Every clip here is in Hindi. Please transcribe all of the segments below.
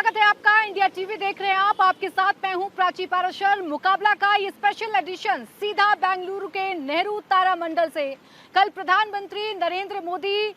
स्वागत है आपका। इंडिया टीवी देख रहे हैं आप। आपके साथ मैं हूं प्राची पाराशर। मुकाबला का ये स्पेशल एडिशन सीधा बेंगलुरु के नेहरू तारामंडल से। कल प्रधानमंत्री नरेंद्र मोदी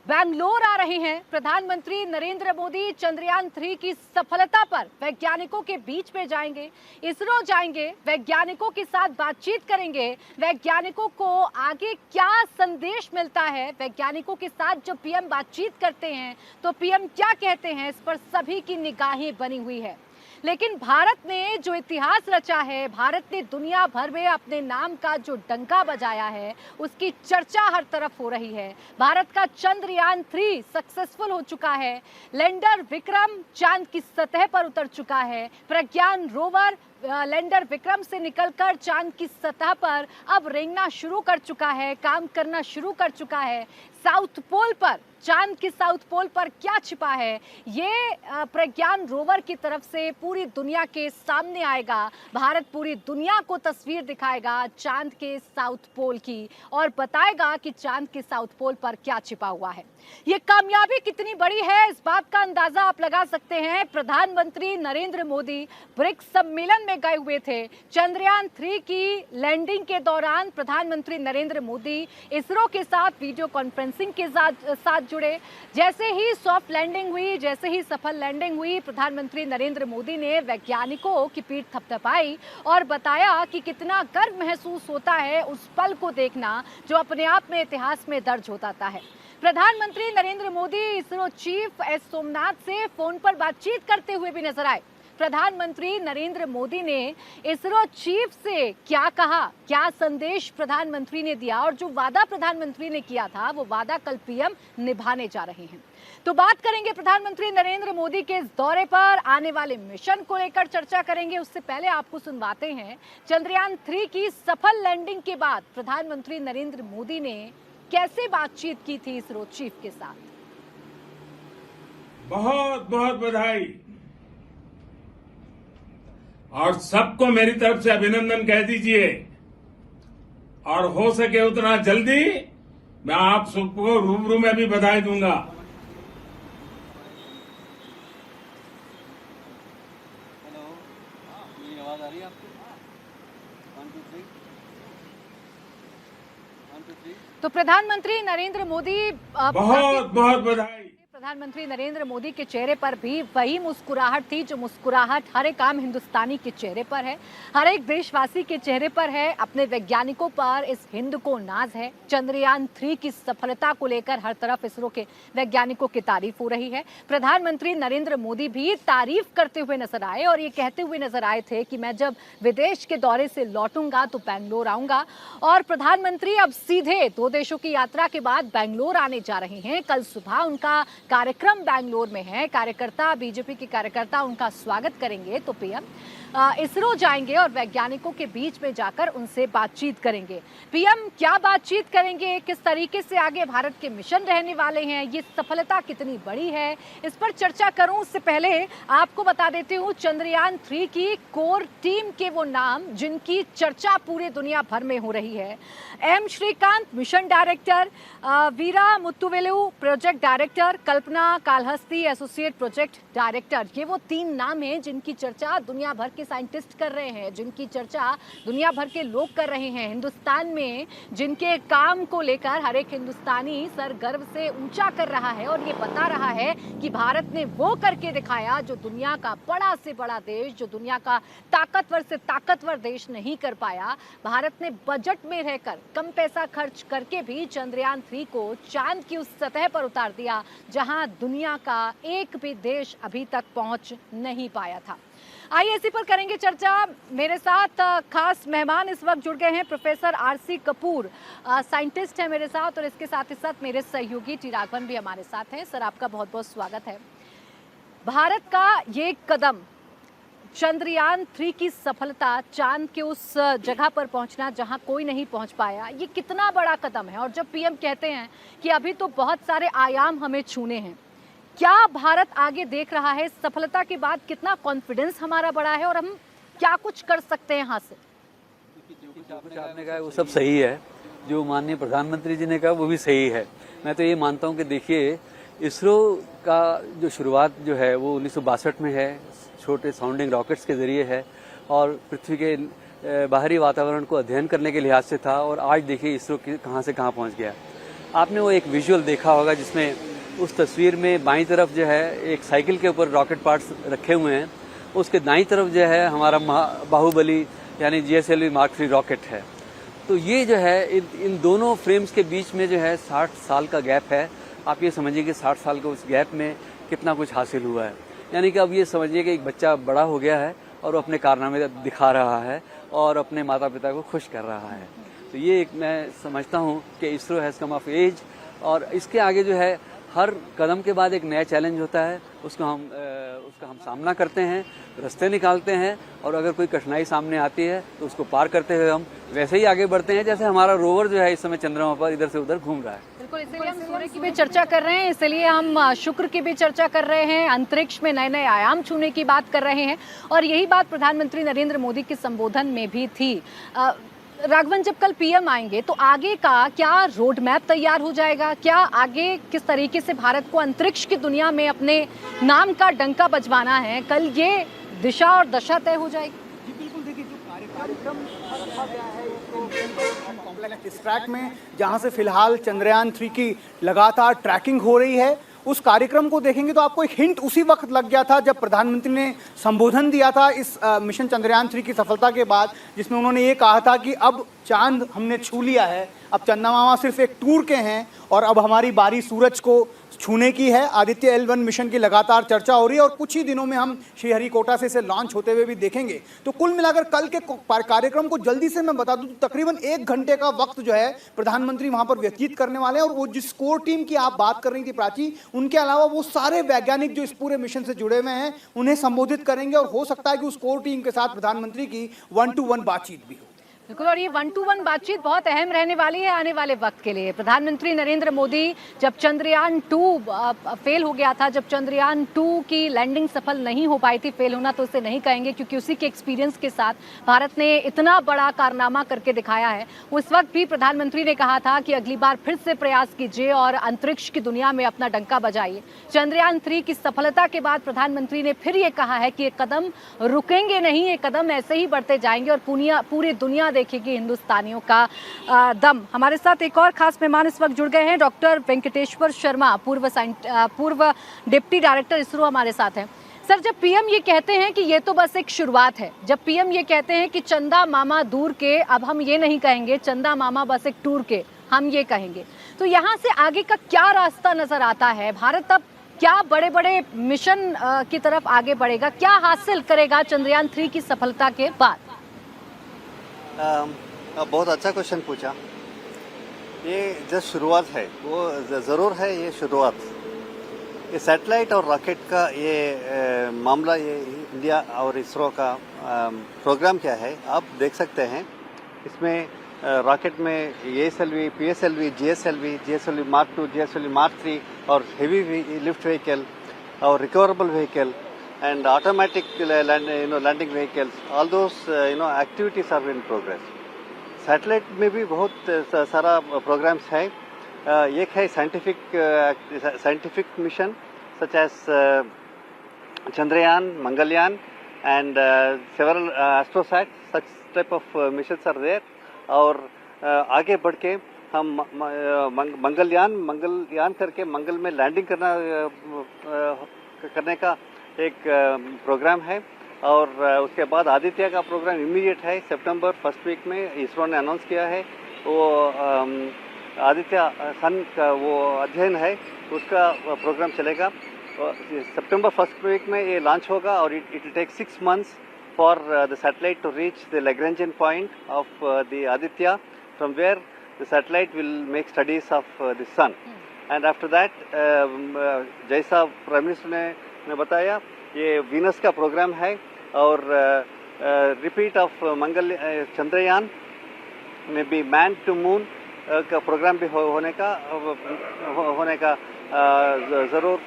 बेंगलोर आ रहे हैं। प्रधानमंत्री नरेंद्र मोदी चंद्रयान 3 की सफलता पर वैज्ञानिकों के बीच में जाएंगे, इसरो जाएंगे, वैज्ञानिकों के साथ बातचीत करेंगे। वैज्ञानिकों को आगे क्या संदेश मिलता है, वैज्ञानिकों के साथ जब पीएम बातचीत करते हैं तो पीएम क्या कहते हैं, इस पर सभी की निगाहें बनी हुई है। लेकिन भारत ने जो इतिहास रचा है, भारत ने दुनिया भर में अपने नाम का जो डंका बजाया है, उसकी चर्चा हर तरफ हो रही है। भारत का चंद्रयान 3 सक्सेसफुल हो चुका है। लैंडर विक्रम चांद की सतह पर उतर चुका है। प्रज्ञान रोवर लैंडर विक्रम से निकलकर चांद की सतह पर अब रेंगना शुरू कर चुका है, काम करना शुरू कर चुका है। साउथ पोल पर, चांद के साउथ पोल पर क्या छिपा है, ये प्रज्ञान रोवर की तरफ से पूरी दुनिया के सामने आएगा। भारत पूरी दुनिया को तस्वीर दिखाएगा चांद के साउथ पोल की और बताएगा कि चांद के साउथ पोल पर क्या छिपा हुआ है। ये कामयाबी कितनी बड़ी है, इस बात का अंदाजा आप लगा सकते हैं। प्रधानमंत्री नरेंद्र मोदी ब्रिक्स सम्मेलन में गए हुए थे। चंद्रयान 3 की लैंडिंग के दौरान प्रधानमंत्री नरेंद्र मोदी इसरो के साथ वीडियो कॉन्फ्रेंसिंग के साथ जुड़े। जैसे ही सॉफ्ट लैंडिंग हुई, जैसे ही सफल लैंडिंग हुई, प्रधानमंत्री नरेंद्र मोदी ने वैज्ञानिकों की पीठ थपथपाई और बताया कि कितना गर्व महसूस होता है उस पल को देखना जो अपने आप में इतिहास में दर्ज होता है। प्रधानमंत्री नरेंद्र मोदी इसरो चीफ एस सोमनाथ से फोन पर बातचीत करते हुए भी नजर आए। प्रधानमंत्री नरेंद्र मोदी ने इसरो चीफ से क्या कहा, क्या संदेश प्रधानमंत्री ने दिया और जो वादा प्रधानमंत्री ने किया था वो वादा कल पीएम निभाने जा रहे हैं। तो बात करेंगे प्रधानमंत्री नरेंद्र मोदी के इस दौरे पर, आने वाले मिशन को लेकर चर्चा करेंगे। उससे पहले आपको सुनवाते हैं चंद्रयान 3 की सफल लैंडिंग के बाद प्रधानमंत्री नरेंद्र मोदी ने कैसे बातचीत की थी इसरो चीफ के साथ। बहुत बहुत बधाई और सबको मेरी तरफ से अभिनंदन कह दीजिए और हो सके उतना जल्दी मैं आप सबको रूबरू में भी बधाई दूंगा। हेलो, मेरी आवाज आ रही है आपको? 1 2 3 1 2 3। तो प्रधानमंत्री नरेंद्र मोदी बहुत बहुत बधाई। प्रधानमंत्री नरेंद्र मोदी के चेहरे पर भी वही मुस्कुराहट थी जो मुस्कुराहट हर एक आम हिंदुस्तानी के चेहरे पर है, हर एक देशवासी के चेहरे पर है। अपने वैज्ञानिकों पर इस हिंद को नाज है। चंद्रयान 3 की सफलता को लेकर हर तरफ इसरो के वैज्ञानिकों की तारीफ हो रही है। प्रधानमंत्री नरेंद्र मोदी भी तारीफ करते हुए नजर आए और ये कहते हुए नजर आए थे कि मैं जब विदेश के दौरे से लौटूंगा तो बेंगलोर आऊंगा। और प्रधानमंत्री अब सीधे 2 देशों की यात्रा के बाद बेंगलोर आने जा रहे हैं। कल सुबह उनका कार्यक्रम बेंगलोर में है। कार्यकर्ता, बीजेपी के कार्यकर्ता उनका स्वागत करेंगे। तो पीएम इसरो जाएंगे और वैज्ञानिकों के बीच में जाकर उनसे बातचीत करेंगे। पीएम क्या बातचीत करेंगे, किस तरीके से आगे भारत के मिशन रहने वाले हैं, ये सफलता कितनी बड़ी है, इस पर चर्चा करूं उससे पहले आपको बता देती हूं चंद्रयान 3 की कोर टीम के वो नाम जिनकी चर्चा पूरे दुनिया भर में हो रही है। एम श्रीकांत मिशन डायरेक्टर, वीरा मुत्तुवेलु प्रोजेक्ट डायरेक्टर, कल्पना कालहस्ती एसोसिएट प्रोजेक्ट डायरेक्टर, ये वो 3 नाम हैं जिनकी चर्चा दुनिया भर के साइंटिस्ट कर रहे हैं, जिनकी चर्चा दुनिया भर के लोग कर रहे हैं। हिंदुस्तान में जिनके काम को लेकर हर एक हिंदुस्तानी सर गर्व से ऊंचा कर रहा है और ये बता रहा है कि भारत ने वो करके दिखाया जो दुनिया का बड़ा से बड़ा देश, जो दुनिया का ताकतवर से ताकतवर देश नहीं कर पाया। भारत ने बजट में रहकर कम पैसा खर्च करके भी चंद्रयान 3 को चांद की उस सतह पर उतार दिया जहां दुनिया का एक भी देश अभी तक पहुंच नहीं पाया था। आइए इसी पर करेंगे चर्चा। मेरे साथ खास मेहमान इस वक्त जुड़ गए हैं। प्रोफेसर आरसी कपूर साइंटिस्ट हैं मेरे साथ और इसके साथ ही साथ मेरे सहयोगी टी राघवन भी हमारे साथ हैं। सर, आपका बहुत बहुत स्वागत है। भारत का ये कदम, चंद्रयान 3 की सफलता, चांद के उस जगह पर पहुंचना जहां कोई नहीं पहुंच पाया, ये कितना बड़ा कदम है। और जब पीएम कहते हैं कि अभी तो बहुत सारे आयाम हमें छूने हैं, क्या भारत आगे देख रहा है? सफलता के बाद कितना कॉन्फिडेंस हमारा बढ़ा है और हम क्या कुछ कर सकते हैं यहाँ से? जो कुछ आपने कहा वो सब सही है, जो माननीय प्रधानमंत्री जी ने कहा वो भी सही है। मैं तो ये मानता हूँ कि देखिए इसरो का जो शुरुआत जो है वो 1962 में है, छोटे साउंडिंग रॉकेट्स के ज़रिए है और पृथ्वी के बाहरी वातावरण को अध्ययन करने के लिहाज से था। और आज देखिए इसरो कहाँ से कहाँ पहुँच गया। आपने वो एक विजुअल देखा होगा जिसमें उस तस्वीर में बाईं तरफ जो है एक साइकिल के ऊपर रॉकेट पार्ट्स रखे हुए हैं, उसके दाईं तरफ जो है हमारा बाहुबली यानी GSLV Mark 3 रॉकेट है। तो ये जो है इन दोनों फ्रेम्स के बीच में जो है 60 साल का गैप है। आप ये समझिए कि 60 साल के उस गैप में कितना कुछ हासिल हुआ है। यानी कि अब ये समझिए कि एक बच्चा बड़ा हो गया है और वो अपने कारनामे दिखा रहा है और अपने माता पिता को खुश कर रहा है। तो ये एक मैं समझता हूँ कि ISRO has come of age, और इसके आगे जो है हर कदम के बाद एक नया चैलेंज होता है, उसका हम सामना करते हैं, रास्ते निकालते हैं, और अगर कोई कठिनाई सामने आती है तो उसको पार करते हुए हम वैसे ही आगे बढ़ते हैं जैसे हमारा रोवर जो है इस समय चंद्रमा पर इधर से उधर घूम रहा है। बिल्कुल, इसीलिए हम सूर्य की भी चर्चा कर रहे हैं, इसलिए हम शुक्र की भी चर्चा कर रहे हैं, अंतरिक्ष में नए नए आयाम छूने की बात कर रहे हैं। और यही बात प्रधानमंत्री नरेंद्र मोदी के संबोधन में भी थी। राघवन, जब कल PM आएंगे तो आगे का क्या रोड मैप तैयार हो जाएगा? क्या आगे किस तरीके से भारत को अंतरिक्ष की दुनिया में अपने नाम का डंका बजवाना है, कल ये दिशा और दशा तय हो जाएगी? जी बिल्कुल, देखिए जो कार्यक्रम रखा गया है इसको कॉम्प्लेक्स इस ट्रैक में, जहां से फिलहाल चंद्रयान 3 की लगातार ट्रैकिंग हो रही है, उस कार्यक्रम को देखेंगे तो आपको एक हिंट उसी वक्त लग गया था जब प्रधानमंत्री ने संबोधन दिया था इस मिशन चंद्रयान 3 की सफलता के बाद, जिसमें उन्होंने ये कहा था कि अब चांद हमने छू लिया है, अब चंद्रमा सिर्फ एक टूर के हैं और अब हमारी बारी सूरज को छूने की है। आदित्य L1 मिशन की लगातार चर्चा हो रही है और कुछ ही दिनों में हम श्रीहरिकोटा से इसे लॉन्च होते हुए भी देखेंगे। तो कुल मिलाकर कल के कार्यक्रम को जल्दी से मैं बता दूं तो तकरीबन 1 घंटे का वक्त जो है प्रधानमंत्री वहां पर व्यतीत करने वाले हैं। और वो जिस कोर टीम की आप बात कर रही थी प्राची, उनके अलावा वो सारे वैज्ञानिक जो इस पूरे मिशन से जुड़े हुए हैं उन्हें संबोधित करेंगे और हो सकता है कि उस कोर टीम के साथ प्रधानमंत्री की 1-to-1 बातचीत भी हो। बिल्कुल, और ये 1-to-1 बातचीत बहुत अहम रहने वाली है आने वाले वक्त के लिए। प्रधानमंत्री नरेंद्र मोदी जब चंद्रयान 2 फेल हो गया था, जब चंद्रयान 2 की लैंडिंग सफल नहीं हो पाई थी, फेल होना तो उसे नहीं कहेंगे क्योंकि उसी के एक्सपीरियंस के साथ भारत ने इतना बड़ा कारनामा करके दिखाया है। उस वक्त भी प्रधानमंत्री ने कहा था कि अगली बार फिर से प्रयास कीजिए और अंतरिक्ष की दुनिया में अपना डंका बजाइए। चंद्रयान 3 की सफलता के बाद प्रधानमंत्री ने फिर ये कहा है कि ये कदम रुकेंगे नहीं, ये कदम ऐसे ही बढ़ते जाएंगे और पूरी दुनिया देखेगी हिंदुस्तानियों का दम। हमारे साथ एक और खास मेहमान इस वक्त जुड़ गए हैं, डॉक्टर वेंकटेश्वर शर्मा, पूर्व डिप्टी डायरेक्टर इसरो हमारे साथ हैं। सर, जब PM ये कहते हैं कि ये तो बस एक शुरुआत है, जब PM ये कहते हैं कि चंदा मामा दूर के, अब हम ये नहीं कहेंगे चंदा मामा बस एक टूर के, हम ये कहेंगे, तो यहाँ से आगे का क्या रास्ता नजर आता है? भारत अब क्या बड़े बड़े मिशन की तरफ आगे बढ़ेगा, क्या हासिल करेगा चंद्रयान 3 की सफलता के बाद? बहुत अच्छा क्वेश्चन पूछा। ये जो शुरुआत है वो ज़रूर है, ये शुरुआत। ये सैटेलाइट और रॉकेट का ये मामला, ये इंडिया और इसरो का प्रोग्राम क्या है आप देख सकते हैं। इसमें रॉकेट में ASLV, PSLV, GSLV Mark 2, GSLV Mark 3 और हेवी लिफ्ट व्हीकल और recoverable vehicle and automatic landing vehicles, all those activities are in progress. Satellite में भी बहुत सारा प्रोग्राम्स है। एक है scientific mission such as Chandrayaan, Mangalyaan and several astrosats, such type of missions are there. और आगे बढ़ के हम मंगलयान करके मंगल में लैंडिंग करने का एक प्रोग्राम है। और उसके बाद आदित्य का प्रोग्राम इमीडिएट है, सितंबर फर्स्ट वीक में इसरो ने अनाउंस किया है। वो आदित्य सन का वो अध्ययन है, उसका प्रोग्राम चलेगा। सितंबर फर्स्ट वीक में ये लॉन्च होगा और it will take 6 months for the satellite to reach the Lagrangian point of the Aditya, from where the satellite will make studies of the sun. And after that, जैसा प्राइम मिनिस्टर ने बताया, ये वीनस का प्रोग्राम है और रिपीट ऑफ चंद्रयान में भी मैन टू मून का प्रोग्राम भी होने का ज़रूर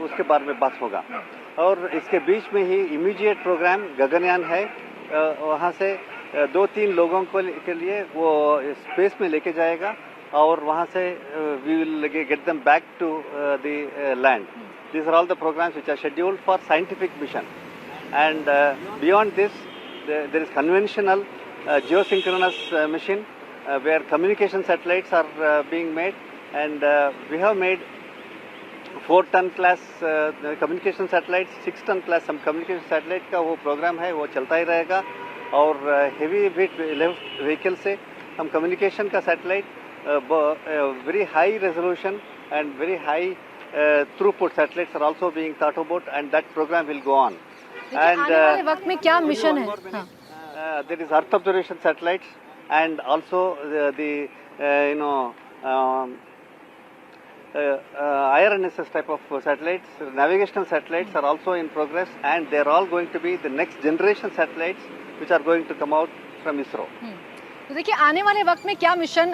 उसके बारे में बात होगा। और इसके बीच में ही इमीडिएट प्रोग्राम गगनयान है, वहाँ से 2-3 लोगों के लिए वो स्पेस में लेके जाएगा और वहाँ से we will get them back to the land. These are all the programs which are scheduled for scientific mission. And beyond this, there is conventional geosynchronous mission where communication satellites are being made, and we have made 4-ton class communication satellites, 6-ton class some communication satellite का वो प्रोग्राम है, वो चलता ही रहेगा. और हेवी व्हीकल से हम कम्युनिकेशन का satellite very high resolution and very high throughput satellites are also being thought about, and that programme will go on. And आने वाले वक्त में क्या मिशन है? There is earth observation satellites and also the IRNSS type of satellites, navigational satellites are also in progress, and they are all going to be the next generation satellites which are going to come out from ISRO. तो देखिए आने वाले वक्त में क्या मिशन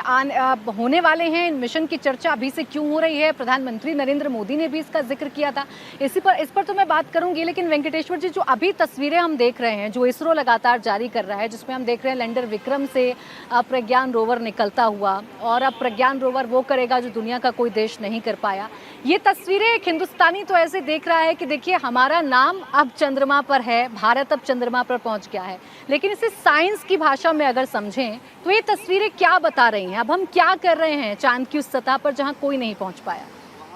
होने वाले हैं, इन मिशन की चर्चा अभी से क्यों हो रही है? प्रधानमंत्री नरेंद्र मोदी ने भी इसका जिक्र किया था. इस पर तो मैं बात करूंगी, लेकिन वेंकटेश्वर जी, जो अभी तस्वीरें हम देख रहे हैं जो इसरो लगातार जारी कर रहा है, जिसमें हम देख रहे हैं लैंडर विक्रम से प्रज्ञान रोवर निकलता हुआ, और अब प्रज्ञान रोवर वो करेगा जो दुनिया का कोई देश नहीं कर पाया. ये तस्वीरें एक हिंदुस्तानी तो ऐसे देख रहा है कि देखिए हमारा नाम अब चंद्रमा पर है, भारत अब चंद्रमा पर पहुंच गया है. लेकिन इसे साइंस की भाषा में अगर समझें तो ये तस्वीरें क्या बता रही हैं? अब हम क्या कर रहे हैं चांद की उस सतह पर जहां कोई नहीं पहुंच पाया?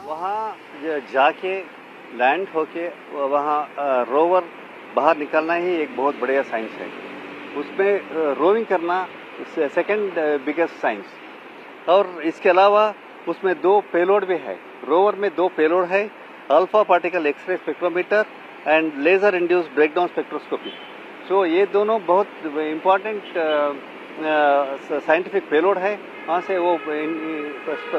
वहाँ जाके लैंड होके वहाँ रोवर बाहर निकलना ही एक बहुत बढ़िया साइंस है. उसमें रोविंग करना सेकंड बिगेस्ट साइंस. और इसके अलावा उसमें 2 पेलोड भी है. रोवर में 2 पेलोड है, alpha particle X-ray spectrometer and laser induced breakdown spectroscopy. So ये दोनों बहुत इम्पॉर्टेंट साइंटिफिक पेलोड है. वहाँ से वो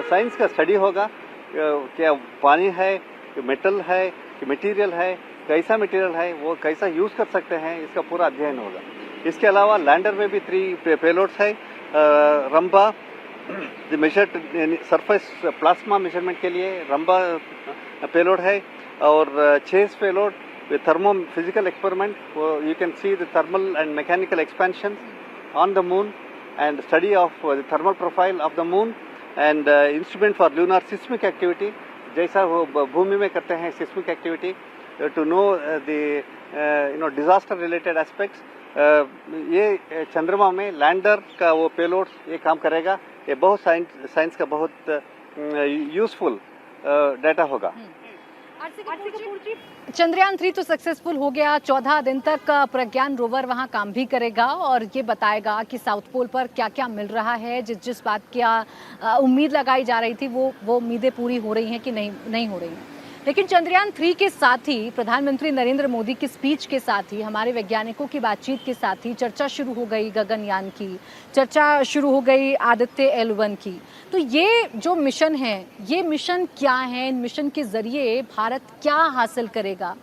साइंस का स्टडी होगा, क्या पानी है, मेटल है, मटेरियल है, कैसा मटेरियल है, वो कैसा यूज़ कर सकते हैं, इसका पूरा अध्ययन होगा. इसके अलावा लैंडर में भी 3 पेलोड्स है. Rambha measured surface plasma measurement के लिए रंबा पेलोड है, और ChaSTE payload with thermo physical experiment. You can see the thermal and mechanical expansion on the moon and study of the thermal profile of the moon, and instrument for lunar seismic activity, जैसा वो भूमि में करते हैं seismic activity, to know the disaster related aspects. ये चंद्रमा में लैंडर का वो पेलोड ये काम करेगा. ये बहुत साइंस का बहुत यूजफुल डाटा होगा. चंद्रयान 3 तो सक्सेसफुल हो गया. 14 दिन तक प्रज्ञान रोवर वहां काम भी करेगा और ये बताएगा कि साउथ पोल पर क्या क्या मिल रहा है. जिस बात की उम्मीद लगाई जा रही थी वो उम्मीदें पूरी हो रही हैं कि नहीं हो रही हैं. लेकिन चंद्रयान 3 के साथ ही प्रधानमंत्री नरेंद्र मोदी की स्पीच के साथ ही हमारे वैज्ञानिकों की बातचीत के साथ ही चर्चा शुरू हो गई गगनयान की, चर्चा शुरू हो गई आदित्य L1 की. तो ये जो मिशन है, ये मिशन क्या है? इन मिशन के जरिए भारत क्या हासिल करेगा?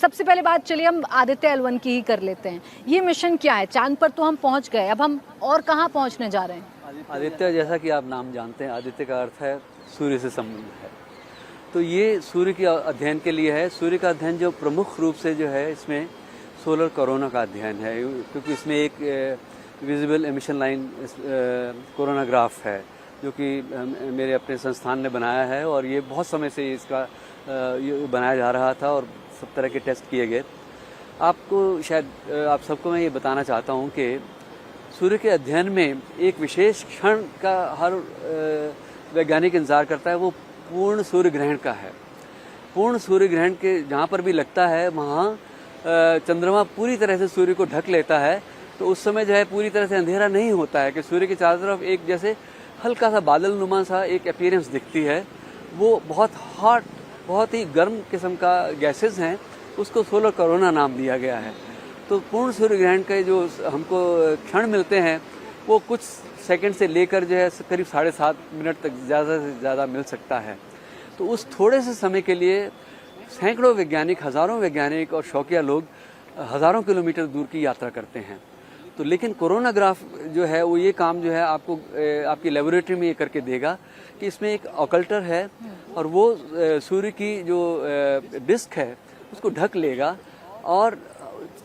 सबसे पहले बात चलिए हम आदित्य L1 की ही कर लेते हैं. ये मिशन क्या है? चांद पर तो हम पहुंच गए, अब हम और कहाँ पहुंचने जा रहे हैं? आदित्य, जैसा कि आप नाम जानते हैं, आदित्य का अर्थ है सूर्य से संबंध है. तो ये सूर्य के अध्ययन के लिए है. सूर्य का अध्ययन जो प्रमुख रूप से जो है इसमें सोलर कोरोना का अध्ययन है, क्योंकि इसमें एक विजिबल एमिशन लाइन कोरोनाग्राफ है जो कि मेरे अपने संस्थान ने बनाया है, और ये बहुत समय से इसका ये बनाया जा रहा था और सब तरह के टेस्ट किए गए. आपको शायद आप सबको मैं ये बताना चाहता हूँ कि सूर्य के अध्ययन में एक विशेष क्षण का हर वैज्ञानिक इंतजार करता है. वो पूर्ण सूर्य ग्रहण का है. पूर्ण सूर्य ग्रहण के जहाँ पर भी लगता है वहाँ चंद्रमा पूरी तरह से सूर्य को ढक लेता है. तो उस समय जो है पूरी तरह से अंधेरा नहीं होता है कि सूर्य के चारों तरफ एक जैसे हल्का सा बादल नुमा सा एक अपीयरेंस दिखती है. वो बहुत हॉट, बहुत ही गर्म किस्म का गैसेस हैं, उसको सोलर कोरोना नाम दिया गया है. तो पूर्ण सूर्य ग्रहण के जो हमको क्षण मिलते हैं वो कुछ सेकंड से लेकर जो है करीब 7.5 मिनट तक ज़्यादा से ज़्यादा मिल सकता है. तो उस थोड़े से समय के लिए सैकड़ों वैज्ञानिक, हज़ारों वैज्ञानिक और शौकिया लोग हज़ारों किलोमीटर दूर की यात्रा करते हैं. तो लेकिन कोरोनाग्राफ जो है वो ये काम जो है आपको आपकी लेबोरेटरी में ये करके देगा कि इसमें एक ऑकल्टर है और वो सूर्य की जो डिस्क है उसको ढक लेगा, और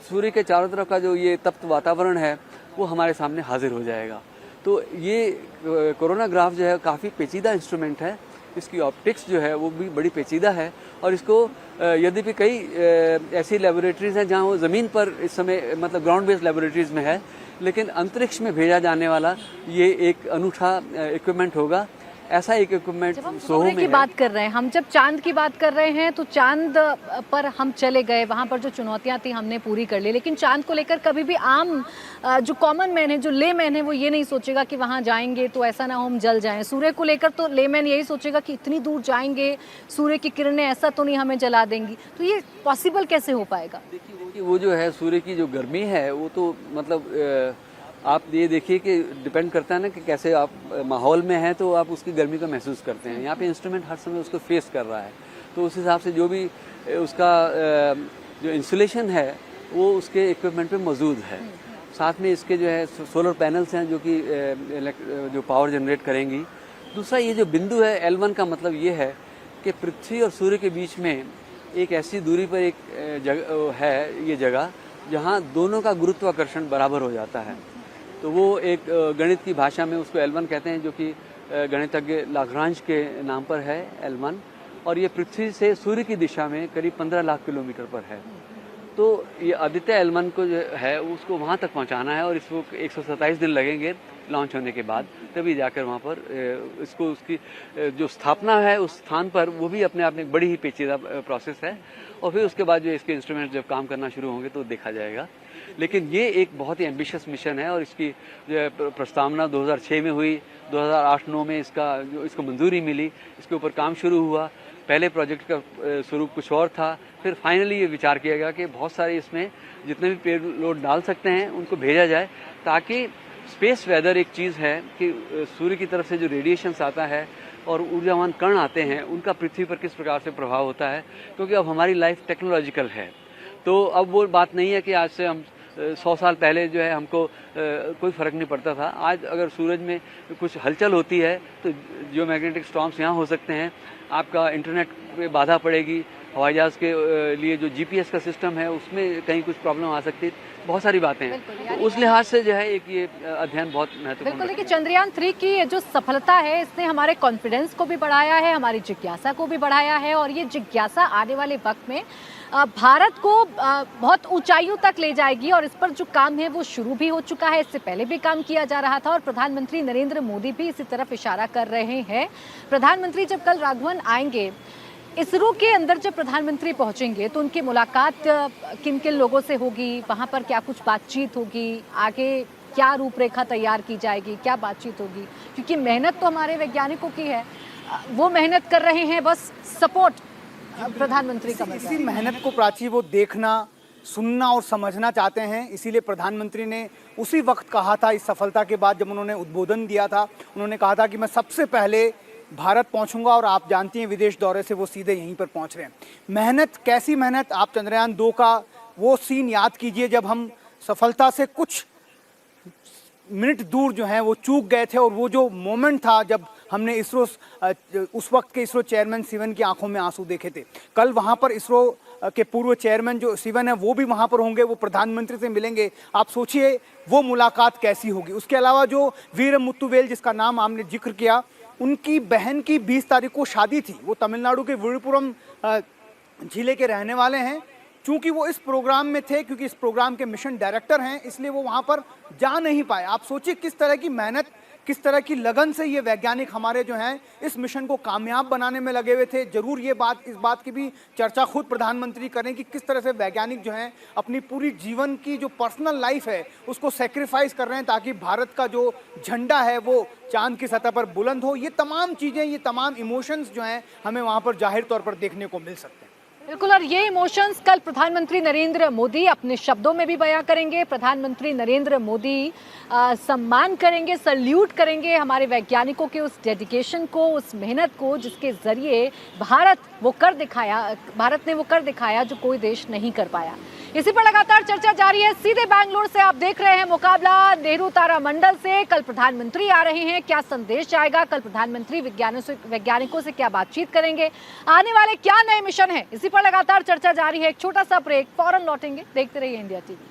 सूर्य के चारों तरफ का जो ये तप्त वातावरण है वो हमारे सामने हाजिर हो जाएगा. तो ये कोरोना ग्राफ जो है काफ़ी पेचीदा इंस्ट्रूमेंट है, इसकी ऑप्टिक्स जो है वो भी बड़ी पेचीदा है और इसको यद्यपि कई ऐसी लेबोरेटरीज़ हैं जहाँ वो ज़मीन पर इस समय मतलब ग्राउंड बेस्ड लेबोरेटरीज़ में है, लेकिन अंतरिक्ष में भेजा जाने वाला ये एक अनूठा इक्विपमेंट होगा। ऐसा एक इक्विपमेंट जब हम सोहो सूर्य में की है। बात कर रहे हैं, हम जब चांद की बात कर रहे हैं तो चांद पर हम चले गए, वहाँ पर जो चुनौतियाँ थी हमने पूरी कर ली, लेकिन चांद को लेकर कभी भी आम जो कॉमन मैन है, जो ले मैन है, वो ये नहीं सोचेगा कि वहाँ जाएंगे तो ऐसा ना हो हम जल जाएं। सूर्य को लेकर तो ले मैन यही सोचेगा कि इतनी दूर जाएंगे, सूर्य की किरणें ऐसा तो नहीं हमें जला देंगी। तो ये पॉसिबल कैसे हो पाएगा? देखिए वो जो है सूर्य की जो गर्मी है वो तो मतलब आप ये देखिए कि डिपेंड करता है ना कि कैसे आप माहौल में हैं तो आप उसकी गर्मी को महसूस करते हैं। यहाँ पे इंस्ट्रूमेंट हर समय उसको फेस कर रहा है, तो उस हिसाब से जो भी उसका जो इंसुलेशन है वो उसके इक्विपमेंट पे मौजूद है। साथ में इसके जो है सोलर पैनल्स हैं जो कि जो पावर जनरेट करेंगी। दूसरा ये जो बिंदु है L1 का मतलब ये है कि पृथ्वी और सूर्य के बीच में एक ऐसी दूरी पर एक जगह है, ये जगह जहाँ दोनों का गुरुत्वाकर्षण बराबर हो जाता है। तो वो एक गणित की भाषा में उसको L1 कहते हैं, जो कि गणितज्ञ लाग्रांज के नाम पर है L1, और ये पृथ्वी से सूर्य की दिशा में करीब 15 लाख किलोमीटर पर है। तो ये आदित्य L1 को जो है उसको वहाँ तक पहुँचाना है और इसको 127 दिन लगेंगे लॉन्च होने के बाद, तभी जाकर वहाँ पर इसको उसकी जो स्थापना है उस स्थान पर, वो भी अपने आप में एक बड़ी ही पेचीदा प्रोसेस है। और फिर उसके बाद जो इसके इंस्ट्रूमेंट जब काम करना शुरू होंगे तो देखा जाएगा। लेकिन ये एक बहुत ही एम्बिशियस मिशन है और इसकी जो प्रस्तावना 2006 में हुई, 2008-09 में इसको मंजूरी मिली, इसके ऊपर काम शुरू हुआ। पहले प्रोजेक्ट का स्वरूप कुछ और था, फिर फाइनली ये विचार किया गया कि बहुत सारे इसमें जितने भी पेलोड डाल सकते हैं उनको भेजा जाए, ताकि स्पेस वेदर एक चीज़ है कि सूर्य की तरफ से जो रेडिएशंस आता है और ऊर्जावान कण आते हैं उनका पृथ्वी पर किस प्रकार से प्रभाव होता है, क्योंकि अब हमारी लाइफ टेक्नोलॉजिकल है। तो अब वो बात नहीं है कि आज से हम 100 साल पहले जो है हमको कोई फ़र्क नहीं पड़ता था। आज अगर सूरज में कुछ हलचल होती है तो जो मैग्नेटिक स्टॉर्म्स यहाँ हो सकते हैं, आपका इंटरनेट पे बाधा पड़ेगी, हवाई जहाज़ के लिए जो GPS का सिस्टम है उसमें कहीं कुछ प्रॉब्लम आ सकती है, बहुत सारी बातें हैं। तो उस लिहाज से जो है एक ये अध्ययन बहुत महत्वपूर्ण। बिल्कुल, देखिए चंद्रयान 3 की जो सफलता है इसने हमारे कॉन्फिडेंस को भी बढ़ाया है, हमारी जिज्ञासा को भी बढ़ाया है, और ये जिज्ञासा आने वाले वक्त में भारत को बहुत ऊंचाइयों तक ले जाएगी। और इस पर जो काम है वो शुरू भी हो चुका है, इससे पहले भी काम किया जा रहा था और प्रधानमंत्री नरेंद्र मोदी भी इसी तरफ इशारा कर रहे हैं। प्रधानमंत्री जब कल राघवन आएंगे, इसरो के अंदर जब प्रधानमंत्री पहुंचेंगे तो उनकी मुलाकात किन किन लोगों से होगी, वहां पर क्या कुछ बातचीत होगी, आगे क्या रूपरेखा तैयार की जाएगी, क्या बातचीत होगी? क्योंकि मेहनत तो हमारे वैज्ञानिकों की है, वो मेहनत कर रहे हैं, बस सपोर्ट प्रधानमंत्री का इसी मेहनत को प्राची वो देखना, सुनना और समझना चाहते हैं। इसीलिए प्रधानमंत्री ने उसी वक्त कहा था, इस सफलता के बाद जब उन्होंने उद्बोधन दिया था, उन्होंने कहा था कि मैं सबसे पहले भारत पहुंचूंगा, और आप जानती हैं विदेश दौरे से वो सीधे यहीं पर पहुंच रहे हैं। मेहनत, कैसी मेहनत! आप चंद्रयान 2 का वो सीन याद कीजिए जब हम सफलता से कुछ मिनट दूर जो हैं वो चूक गए थे, और वो जो मोमेंट था जब हमने इसरो उस वक्त के इसरो चेयरमैन सिवन की आंखों में आंसू देखे थे। कल वहां पर इसरो के पूर्व चेयरमैन जो सिवन है वो भी वहां पर होंगे, वो प्रधानमंत्री से मिलेंगे। आप सोचिए वो मुलाकात कैसी होगी। उसके अलावा जो वीर मुत्तुवेल, जिसका नाम आपने जिक्र किया, उनकी बहन की 20 तारीख को शादी थी। वो तमिलनाडु के विழுपुरम जिले के रहने वाले हैं। चूंकि वो इस प्रोग्राम में थे, क्योंकि इस प्रोग्राम के मिशन डायरेक्टर हैं, इसलिए वो वहां पर जा नहीं पाए। आप सोचिए किस तरह की मेहनत, किस तरह की लगन से ये वैज्ञानिक हमारे जो हैं इस मिशन को कामयाब बनाने में लगे हुए थे। जरूर ये बात, इस बात की भी चर्चा खुद प्रधानमंत्री करें कि किस तरह से वैज्ञानिक जो हैं अपनी पूरी जीवन की जो पर्सनल लाइफ है उसको सेक्रीफाइस कर रहे हैं, ताकि भारत का जो झंडा है वो चांद की सतह पर बुलंद हो। ये तमाम चीज़ें, ये तमाम इमोशंस जो हैं हमें वहाँ पर जाहिर तौर पर देखने को मिल सकते हैं। बिल्कुल, और ये इमोशंस कल प्रधानमंत्री नरेंद्र मोदी अपने शब्दों में भी बयां करेंगे। प्रधानमंत्री नरेंद्र मोदी सम्मान करेंगे, सल्यूट करेंगे हमारे वैज्ञानिकों के उस डेडिकेशन को, उस मेहनत को, जिसके जरिए भारत ने वो कर दिखाया जो कोई देश नहीं कर पाया। इसी पर लगातार चर्चा जारी है। सीधे बैंगलोर से आप देख रहे हैं मुकाबला नेहरू तारामंडल से। कल प्रधानमंत्री आ रहे हैं, क्या संदेश जाएगा? कल प्रधानमंत्री वैज्ञानिकों से क्या बातचीत करेंगे? आने वाले क्या नए मिशन हैं? इसी पर लगातार चर्चा जारी है। एक छोटा सा ब्रेक, फौरन लौटेंगे। देखते रहिए इंडिया टीवी।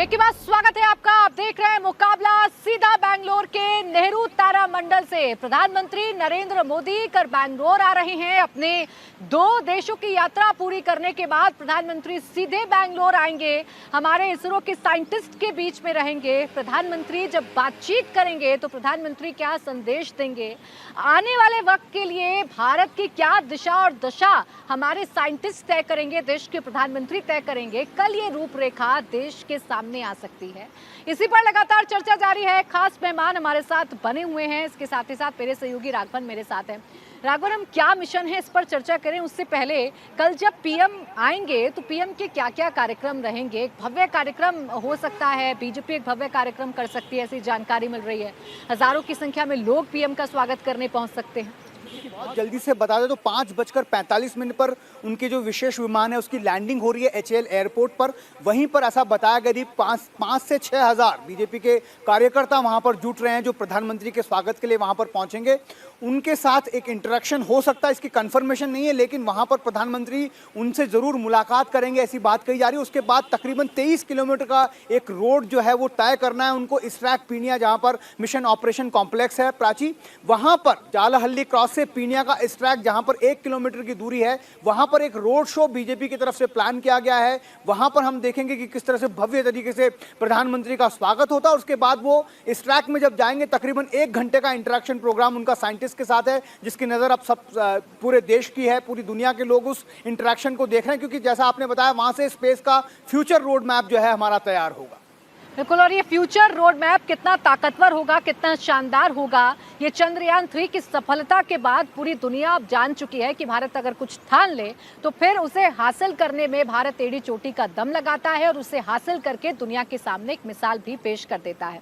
ब्रेक के बाद स्वागत है आपका। आप देख रहे हैं मुकाबला सीधा बैंगलोर के नेहरू तारामंडल से। प्रधानमंत्री नरेंद्र मोदी कर बैंगलोर आ रहे हैं। अपने 2 देशों की यात्रा पूरी करने के बाद प्रधानमंत्री सीधे बैंगलोर आएंगे, हमारे इसरो के साइंटिस्ट के बीच में रहेंगे। प्रधानमंत्री जब बातचीत करेंगे तो प्रधानमंत्री क्या संदेश देंगे, आने वाले वक्त के लिए भारत की क्या दिशा और दशा हमारे साइंटिस्ट तय करेंगे, देश के प्रधानमंत्री तय करेंगे। कल ये रूपरेखा देश के सामने आ सकती है। इसी पर लगातार चर्चा जारी है। खास मेहमान हमारे साथ बने हुए हैं, इसके साथ ही साथ मेरे सहयोगी राघवन मेरे साथ हैं। राघवन, हम क्या मिशन है इस पर चर्चा करें उससे पहले, कल जब पीएम आएंगे तो पीएम के क्या क्या कार्यक्रम रहेंगे? एक भव्य कार्यक्रम हो सकता है, बीजेपी एक भव्य कार्यक्रम कर सकती है, ऐसी जानकारी मिल रही है। हजारों की संख्या में लोग पीएम का स्वागत करने पहुंच सकते हैं। बहुत जल्दी से बता दें तो 5:45 पर उनके जो विशेष विमान है उसकी लैंडिंग हो रही है HAL एयरपोर्ट पर। वहीं पर ऐसा बताया गया 5 से 6 हज़ार बीजेपी के कार्यकर्ता वहां पर जुट रहे हैं, जो प्रधानमंत्री के स्वागत के लिए वहां पर पहुंचेंगे। उनके साथ एक इंटरेक्शन हो सकता है, इसकी कंफर्मेशन नहीं है, लेकिन वहां पर प्रधानमंत्री उनसे जरूर मुलाकात करेंगे, ऐसी बात कही जा रही है। उसके बाद तकरीबन 23 किलोमीटर का एक रोड जो है वो तय करना है उनको। इसरैक पीनिया, जहां पर मिशन ऑपरेशन कॉम्प्लेक्स है प्राची, वहां पर जालाहल्ली क्रॉस से पीनिया का इसरैक, जहां पर 1 किलोमीटर की दूरी है, वहां पर एक रोड शो बीजेपी की तरफ से प्लान किया गया है। वहां पर हम देखेंगे कि किस तरह से भव्य तरीके से प्रधानमंत्री का स्वागत होता है। उसके बाद वो इसरैक में जब जाएंगे, तकरीबन 1 घंटे का इंटरेक्शन प्रोग्राम उनका साइंटिस्ट के साथ है, जिसकी नजर अब सब पूरे देश की है। पूरी दुनिया के लोग उस इंटरेक्शन को देख रहे हैं, क्योंकि जैसा आपने बताया वहां से स्पेस का फ्यूचर रोड मैप जो है हमारा तैयार होगा। बिल्कुल, और ये फ्यूचर रोड मैप कितना ताकतवर होगा, कितना शानदार होगा, ये चंद्रयान 3 की सफलता के बाद पूरी दुनिया अब जान चुकी है कि भारत अगर कुछ ठान ले तो फिर उसे हासिल करने में भारत एड़ी चोटी का दम लगाता है और उसे हासिल करके दुनिया के सामने एक मिसाल भी पेश कर देता है।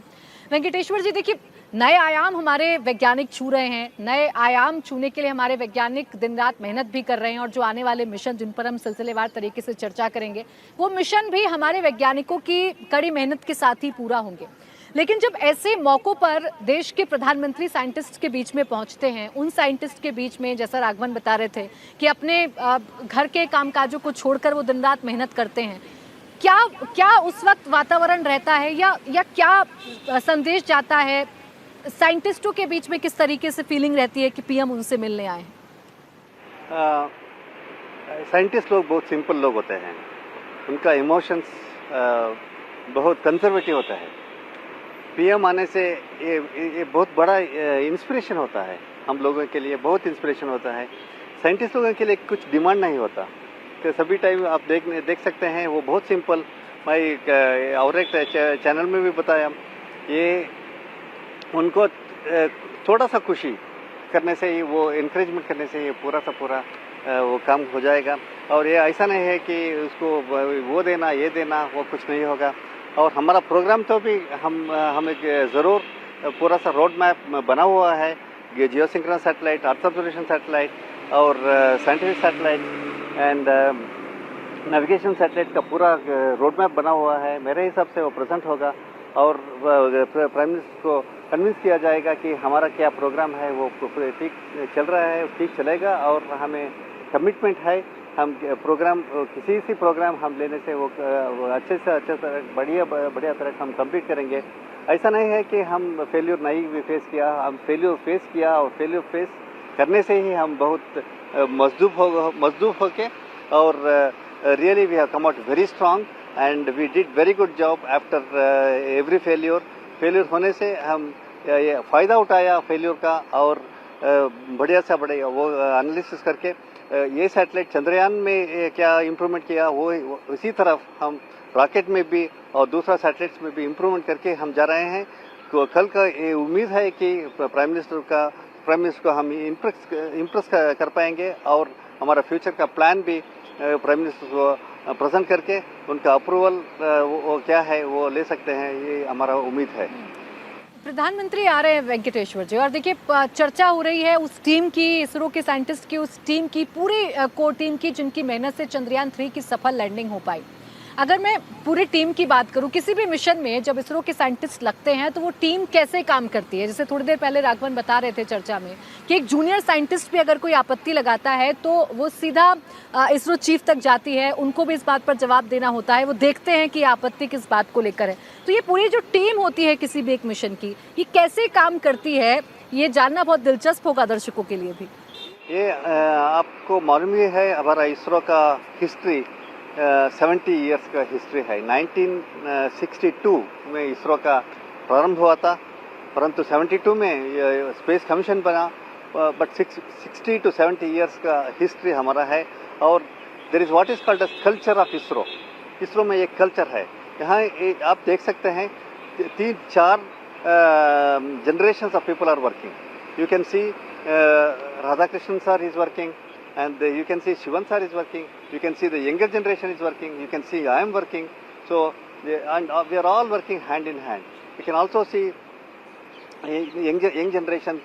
वेंकटेश्वर जी, देखिए, नए आयाम हमारे वैज्ञानिक छू रहे हैं। नए आयाम छूने के लिए हमारे वैज्ञानिक दिन रात मेहनत भी कर रहे हैं, और जो आने वाले मिशन जिन पर हम सिलसिलेवार तरीके से चर्चा करेंगे, वो मिशन भी हमारे वैज्ञानिकों की कड़ी मेहनत के साथ ही पूरा होंगे। लेकिन जब ऐसे मौक़ों पर देश के प्रधानमंत्री साइंटिस्ट के बीच में पहुंचते हैं, उन साइंटिस्ट के बीच में, जैसा राघवन बता रहे थे कि अपने घर के कामकाजों को छोड़कर वो दिन रात मेहनत करते हैं, क्या उस वक्त वातावरण रहता है, या क्या संदेश जाता है साइंटिस्टों के बीच में? किस तरीके से फीलिंग रहती है कि पीएम उनसे मिलने आए हैं? साइंटिस्ट लोग बहुत सिंपल लोग होते हैं, उनका इमोशंस बहुत कंजर्वेटिव होता है। पीएम आने से ये बहुत बड़ा इंस्पिरेशन होता है, हम लोगों के लिए बहुत इंस्पिरेशन होता है। साइंटिस्ट लोगों के लिए कुछ डिमांड नहीं होता, तो सभी टाइम आप देख सकते हैं वो बहुत सिंपल। मैं और एक चैनल में भी बताया, ये उनको थोड़ा सा खुशी करने से ही, वो इनकरेजमेंट करने से ही पूरा सा पूरा वो काम हो जाएगा। और ये ऐसा नहीं है कि उसको वो देना ये देना, वो कुछ नहीं होगा। और हमारा प्रोग्राम तो भी हम एक ज़रूर पूरा सा रोड मैप बना हुआ है, geosynchronous satellite, earth observation satellite और scientific satellite and navigation satellite का पूरा रोड मैप बना हुआ है। मेरे हिसाब से वो प्रेजेंट होगा और प्राइम मिनिस्टर को कन्विंस किया जाएगा कि हमारा क्या प्रोग्राम है वो ठीक चल रहा है, ठीक चलेगा। और हमें कमिटमेंट है, हम प्रोग्राम किसी प्रोग्राम हम लेने से वो अच्छे से बढ़िया तरह हम कंप्लीट करेंगे। ऐसा नहीं है कि हम फेल्यूर नहीं फेस किया, हम फेल्यूर फेस किया और फेल्यूर फेस करने से ही हम बहुत मजदूब होके और really we have come out very strong and we did very good job after every failure होने से हम ये फ़ायदा उठाया फेल्यूर का और बढ़िया से बढ़िया वो एनालिसिस करके ये सैटेलाइट चंद्रयान में क्या इम्प्रूवमेंट किया वो उसी तरफ हम रॉकेट में भी और दूसरा सैटेलाइट्स में भी इम्प्रूवमेंट करके हम जा रहे हैं। तो कल का ये उम्मीद है कि प्राइम मिनिस्टर को हम इम्प्रेस कर पाएंगे और हमारा फ्यूचर का प्लान भी प्राइम मिनिस्टर को प्रेजेंट करके उनका अप्रूवल वो क्या है वो ले सकते हैं, ये हमारा उम्मीद है। प्रधानमंत्री आ रहे हैं वेंकटेश्वर जी, और देखिए चर्चा हो रही है उस टीम की, इसरो के साइंटिस्ट की, उस टीम की, पूरी कोर टीम की जिनकी मेहनत से चंद्रयान 3 की सफल लैंडिंग हो पाई। अगर मैं पूरी टीम की बात करूं, किसी भी मिशन में जब इसरो के साइंटिस्ट लगते हैं तो वो टीम कैसे काम करती है? जैसे थोड़ी देर पहले राघवन बता रहे थे चर्चा में कि एक जूनियर साइंटिस्ट भी अगर कोई आपत्ति लगाता है तो वो सीधा इसरो चीफ तक जाती है, उनको भी इस बात पर जवाब देना होता है, वो देखते हैं कि आपत्ति किस बात को लेकर है। तो ये पूरी जो टीम होती है किसी भी एक मिशन की, ये कैसे काम करती है, ये जानना बहुत दिलचस्प होगा दर्शकों के लिए भी। ये आपको मालूम ही है, हमारा इसरो का हिस्ट्री 70 इयर्स का हिस्ट्री है। 1962 में इसरो का प्रारंभ हुआ था, परंतु 72 में स्पेस कमीशन बना, बट 60 to 70 इयर्स का हिस्ट्री हमारा है। और there is what is called as culture of ISRO. ISRO में एक कल्चर है। यहाँ आप देख सकते हैं 3-4 generations of people are working. You can see Radhakrishnan sir is working, and you can see Shivan sir is working. You can see the younger generation is working. You can see I am working. So and we are all working hand in hand. You can also see young generation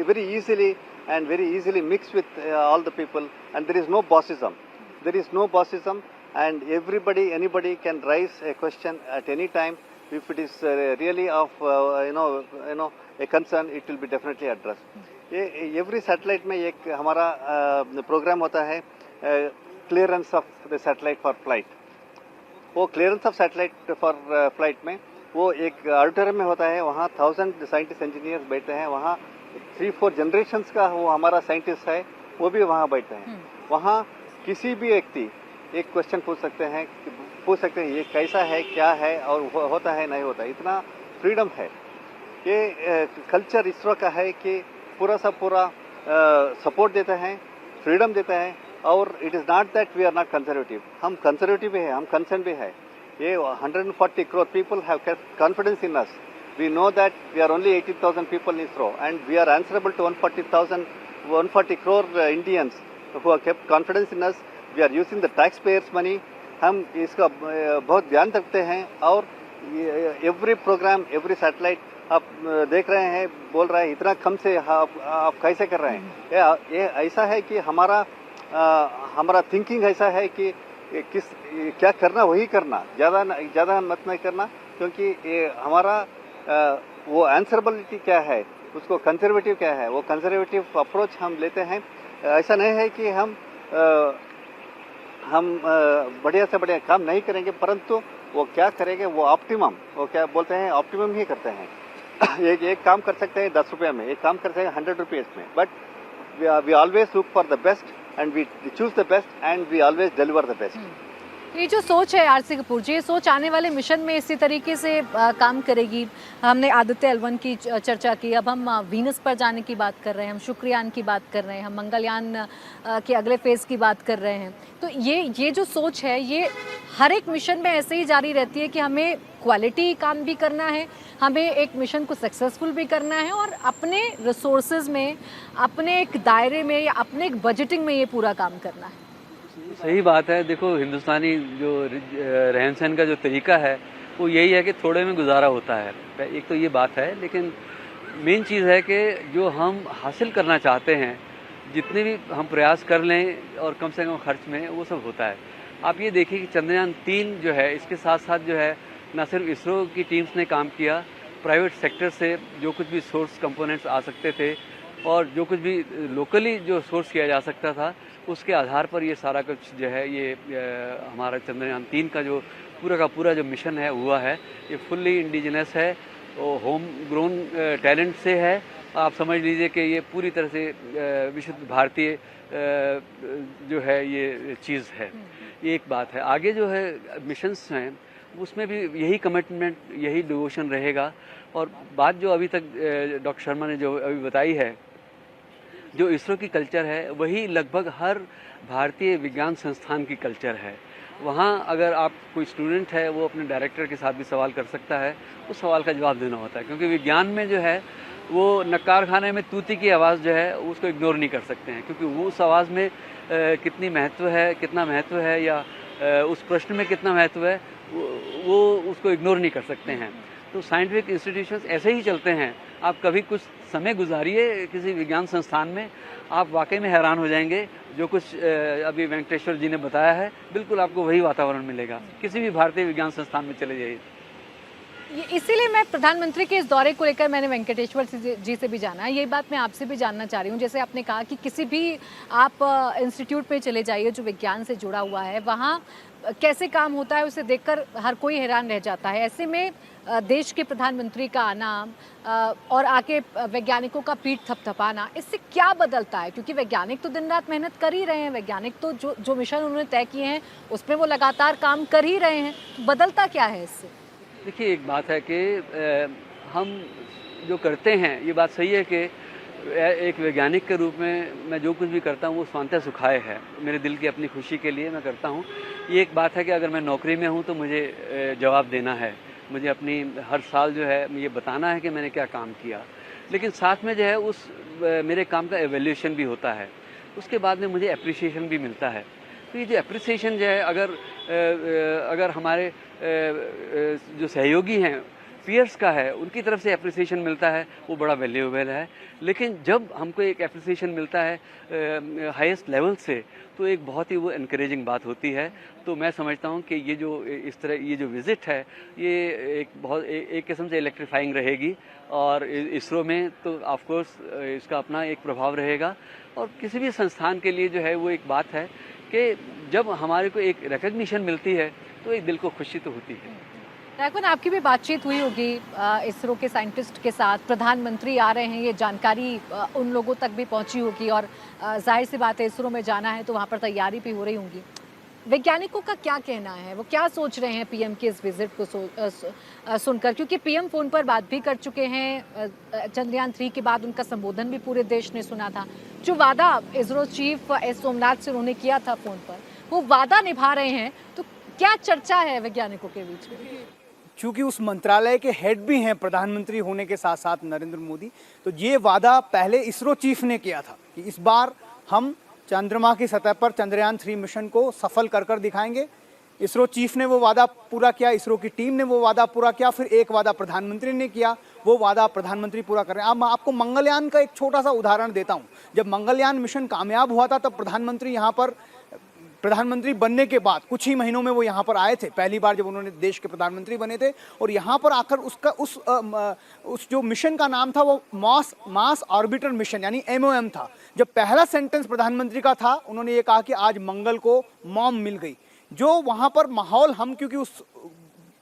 very easily mixed with all the people, and there is no bossism. There is no bossism, and anybody can raise a question at any time. If it is really of a concern, it will be definitely addressed. ये एवरी सैटेलाइट में एक हमारा प्रोग्राम होता है, clearance of the satellite for flight. वो clearance of satellite for flight में वो एक ऑडिटोरियम में होता है। वहाँ 1000 साइंटिस्ट इंजीनियर्स बैठते हैं। वहाँ 3-4 जनरेशन्स का वो हमारा साइंटिस्ट है, वो भी वहाँ बैठते हैं। वहाँ किसी भी व्यक्ति एक क्वेश्चन पूछ सकते हैं ये कैसा है, क्या है, और होता है नहीं होता, इतना फ्रीडम है। ये कल्चर इसरो का है कि पूरा सपोर्ट देते हैं, फ्रीडम देते हैं। और it is not that we are not conservative. हम कंजर्वेटिव भी है, हम कंसर्न भी है। ये 140 crore people have kept confidence in us. We know that we are only 80,000 people in ISRO, and we are answerable to 140 crore Indians who have kept confidence in us. We are using the taxpayers' money. हम इसका बहुत ध्यान रखते हैं। और एवरी प्रोग्राम, एवरी सैटेलाइट आप देख रहे हैं, बोल रहे हैं इतना कम से आप कैसे कर रहे हैं। ये ऐसा है कि हमारा थिंकिंग ऐसा है कि क्या करना वही करना, ज़्यादा मत नहीं करना, क्योंकि ये हमारा वो आंसरेबिलिटी क्या है, उसको कंजर्वेटिव क्या है, वो कंजर्वेटिव अप्रोच हम लेते हैं। ऐसा नहीं है कि हम बढ़िया से बढ़िया काम नहीं करेंगे, परंतु वो क्या करेंगे, वो ऑप्टिमम, वो क्या बोलते हैं, ऑप्टिमम ही करते हैं। एक काम कर सकते हैं 10 रुपये में, एक काम कर सकते हैं 100 रुपीज़ में, but we always look for the best and we choose the best and we always deliver the best. ये जो सोच है आरसी कपूर जी, ये सोच आने वाले मिशन में इसी तरीके से काम करेगी। हमने आदित्य L1 की चर्चा की, अब हम वीनस पर जाने की बात कर रहे हैं, हम शुक्रयान की बात कर रहे हैं, हम मंगलयान के अगले फेज़ की बात कर रहे हैं। तो ये जो सोच है, ये हर एक मिशन में ऐसे ही जारी रहती है कि हमें क्वालिटी काम भी करना है, हमें एक मिशन को सक्सेसफुल भी करना है, और अपने रिसोर्सेज में, अपने एक दायरे में या अपने एक बजटिंग में ये पूरा काम करना है। सही बात है। देखो, हिंदुस्तानी जो रहन सहन का जो तरीका है वो यही है कि थोड़े में गुजारा होता है। एक तो ये बात है, लेकिन मेन चीज़ है कि जो हम हासिल करना चाहते हैं, जितने भी हम प्रयास कर लें और कम से कम खर्च में, वो सब होता है। आप ये देखिए कि चंद्रयान 3 जो है, इसके साथ साथ जो है न सिर्फ इसरो की टीम्स ने काम किया, प्राइवेट सेक्टर से जो कुछ भी सोर्स कंपोनेंट्स आ सकते थे और जो कुछ भी लोकली जो सोर्स किया जा सकता था, उसके आधार पर ये सारा कुछ जो है ये हमारा चंद्रयान 3 का जो पूरा का पूरा जो मिशन है हुआ है, ये फुल्ली इंडिजिनस है, होम ग्रोन टैलेंट से है। आप समझ लीजिए कि ये पूरी तरह से विशुद्ध भारतीय जो है ये चीज़ है। ये एक बात है। आगे जो है मिशंस हैं, उसमें भी यही कमिटमेंट, यही डिवोशन रहेगा। और बात जो अभी तक डॉक्टर शर्मा ने जो अभी बताई है, जो इसरो की कल्चर है, वही लगभग हर भारतीय विज्ञान संस्थान की कल्चर है। वहाँ अगर आप कोई स्टूडेंट है, वो अपने डायरेक्टर के साथ भी सवाल कर सकता है, उस सवाल का जवाब देना होता है, क्योंकि विज्ञान में जो है वो नक्कार खाने में तूती की आवाज़ जो है उसको इग्नोर नहीं कर सकते हैं, क्योंकि वो उस आवाज़ में कितना महत्व है या उस प्रश्न में कितना महत्व है, वो उसको इग्नोर नहीं कर सकते हैं। तो साइंटिफिक इंस्टीट्यूशंस ऐसे ही चलते हैं। आप कभी कुछ समय गुजारिए किसी विज्ञान संस्थान में, आप वाकई में हैरान हो जाएंगे। जो कुछ अभी वेंकटेश्वर जी ने बताया है, बिल्कुल आपको वही वातावरण मिलेगा। किसी भी भारतीय विज्ञान संस्थान में चले जाइए। इसीलिए मैं प्रधानमंत्री के इस दौरे को लेकर मैंने वेंकटेश्वर जी से भी जाना है। यही बात मैं आपसे भी जानना चाह रही हूँ। जैसे आपने कहा कि किसी भी आप इंस्टीट्यूट में चले जाइए जो विज्ञान से जुड़ा हुआ है, वहाँ कैसे काम होता है उसे देखकर हर कोई हैरान रह जाता है। ऐसे में देश के प्रधानमंत्री का आना और आके वैज्ञानिकों का पीठ थपथपाना, इससे क्या बदलता है? क्योंकि वैज्ञानिक तो दिन रात मेहनत कर ही रहे हैं, वैज्ञानिक तो जो मिशन उन्होंने तय किए हैं उस पर वो लगातार काम कर ही रहे हैं। बदलता क्या है इससे? देखिए, एक बात है कि हम जो करते हैं, ये बात सही है कि एक वैज्ञानिक के रूप में मैं जो कुछ भी करता हूँ वो स्वांतः सुखाय है, मेरे दिल की अपनी खुशी के लिए मैं करता हूँ। ये एक बात है कि अगर मैं नौकरी में हूँ तो मुझे जवाब देना है, मुझे अपनी हर साल जो है ये बताना है कि मैंने क्या काम किया, लेकिन साथ में जो है उस मेरे काम का एवेल्यूशन भी होता है, उसके बाद में मुझे एप्रिसिएशन भी मिलता है। तो ये जो एप्रिसिएशन जो है, अगर हमारे जो सहयोगी हैं, पीयर्स का है, उनकी तरफ से एप्रिसिएशन मिलता है, वो बड़ा वैल्यूएबल है। लेकिन जब हमको एक एप्रिसिएशन मिलता है हाईएस्ट लेवल से, तो एक बहुत ही वो एनकरेजिंग बात होती है। तो मैं समझता हूँ कि ये जो इस तरह ये जो विज़िट है, ये एक किस्म से इलेक्ट्रीफाइंग रहेगी। और इसरो में तो ऑफ कोर्स इसका अपना एक प्रभाव रहेगा। और किसी भी संस्थान के लिए जो है वो एक बात है कि जब हमारे को एक रिकग्निशन मिलती है तो एक दिल को खुशी तो होती है। रायकुन, आपकी भी बातचीत हुई होगी इसरो के साइंटिस्ट के साथ, प्रधानमंत्री आ रहे हैं, ये जानकारी उन लोगों तक भी पहुंची होगी और जाहिर सी बात है इसरो में जाना है तो वहाँ पर तैयारी भी हो रही होंगी। वैज्ञानिकों का क्या कहना है, वो क्या सोच रहे हैं पीएम के इस विजिट को सुनकर? क्योंकि पीएम फ़ोन पर बात भी कर चुके हैं, चंद्रयान 3 के बाद उनका संबोधन भी पूरे देश ने सुना था। जो वादा इसरो चीफ एस सोमनाथ से उन्होंने किया था फ़ोन पर, वो वादा निभा रहे हैं। तो क्या चर्चा है वैज्ञानिकों के बीच में? चूंकि उस मंत्रालय के हेड भी हैं प्रधानमंत्री होने के साथ साथ नरेंद्र मोदी, तो ये वादा पहले इसरो चीफ ने किया था कि इस बार हम चंद्रमा की सतह पर चंद्रयान 3 मिशन को सफल कर दिखाएंगे। इसरो चीफ ने वो वादा पूरा किया, इसरो की टीम ने वो वादा पूरा किया, फिर एक वादा प्रधानमंत्री ने किया, वो वादा प्रधानमंत्री पूरा कर रहे हैं। अब मैं आपको मंगलयान का एक छोटा सा उदाहरण देता हूँ। जब मंगलयान मिशन कामयाब हुआ था तब प्रधानमंत्री यहाँ पर प्रधानमंत्री बनने के बाद कुछ ही महीनों में वो यहाँ पर आए थे, पहली बार जब उन्होंने देश के प्रधानमंत्री बने थे। और यहाँ पर आकर उसका उस जो मिशन का नाम था वो मार्स ऑर्बिटर मिशन यानी MOM था। जब पहला सेंटेंस प्रधानमंत्री का था, उन्होंने ये कहा कि आज मंगल को मॉम मिल गई। जो वहाँ पर माहौल, हम क्योंकि उस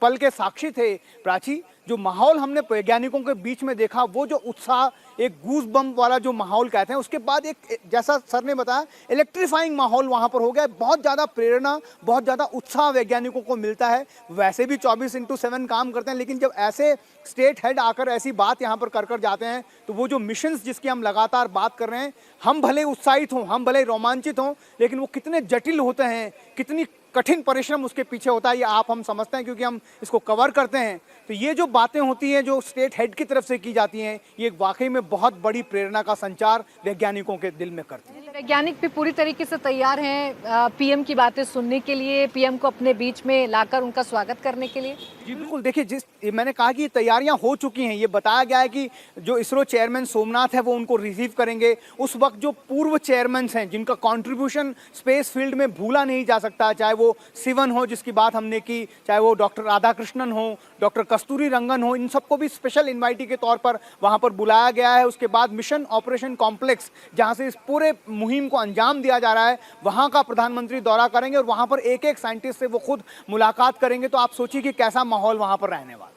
पल के साक्षी थे प्राची, जो माहौल हमने वैज्ञानिकों के बीच में देखा, वो जो उत्साह, एक गूज बम्प वाला जो माहौल कहते हैं, उसके बाद एक, जैसा सर ने बताया, इलेक्ट्रीफाइंग माहौल वहाँ पर हो गया। बहुत ज़्यादा प्रेरणा, बहुत ज़्यादा उत्साह वैज्ञानिकों को मिलता है। वैसे भी 24/7 काम करते हैं, लेकिन जब ऐसे स्टेट हेड आकर ऐसी बात यहाँ पर कर जाते हैं, तो वो जो मिशंस जिसकी हम लगातार बात कर रहे हैं, हम भले उत्साहित हों, हम भले रोमांचित हों, लेकिन वो कितने जटिल होते हैं, कितनी कठिन परिश्रम उसके पीछे होता है, ये हम समझते हैं क्योंकि हम इसको कवर करते हैं। तो ये जो बातें होती हैं जो स्टेट हेड की तरफ से की जाती हैं, ये वाकई में बहुत बड़ी प्रेरणा का संचार वैज्ञानिकों के दिल में करती है। वैज्ञानिक भी पूरी तरीके से तैयार हैं पीएम की बातें सुनने के लिए, पीएम को अपने बीच में लाकर उनका स्वागत करने के लिए। जी बिल्कुल, देखिए मैंने कहा कि तैयारियां हो चुकी हैं। ये बताया गया है कि जो इसरो चेयरमैन सोमनाथ है वो उनको रिसीव करेंगे। उस वक्त जो पूर्व चेयरमैन हैं जिनका कंट्रीब्यूशन स्पेस फील्ड में भूला नहीं जा सकता, चाहे वो सिवन हो जिसकी बात हमने की, चाहे वो डॉक्टर राधाकृष्णन हो, डॉक्टर कस्तूरी रंगन हो, इन सबको भी स्पेशल इन्वाइटी के तौर पर वहाँ पर बुलाया गया है। उसके बाद मिशन ऑपरेशन कॉम्प्लेक्स जहाँ से इस पूरे मुहिम को अंजाम दिया जा रहा है, वहाँ का प्रधानमंत्री दौरा करेंगे और वहाँ पर एक एक साइंटिस्ट से वो खुद मुलाकात करेंगे। तो आप सोचिए कि कैसा माहौल वहाँ पर रहने वाला।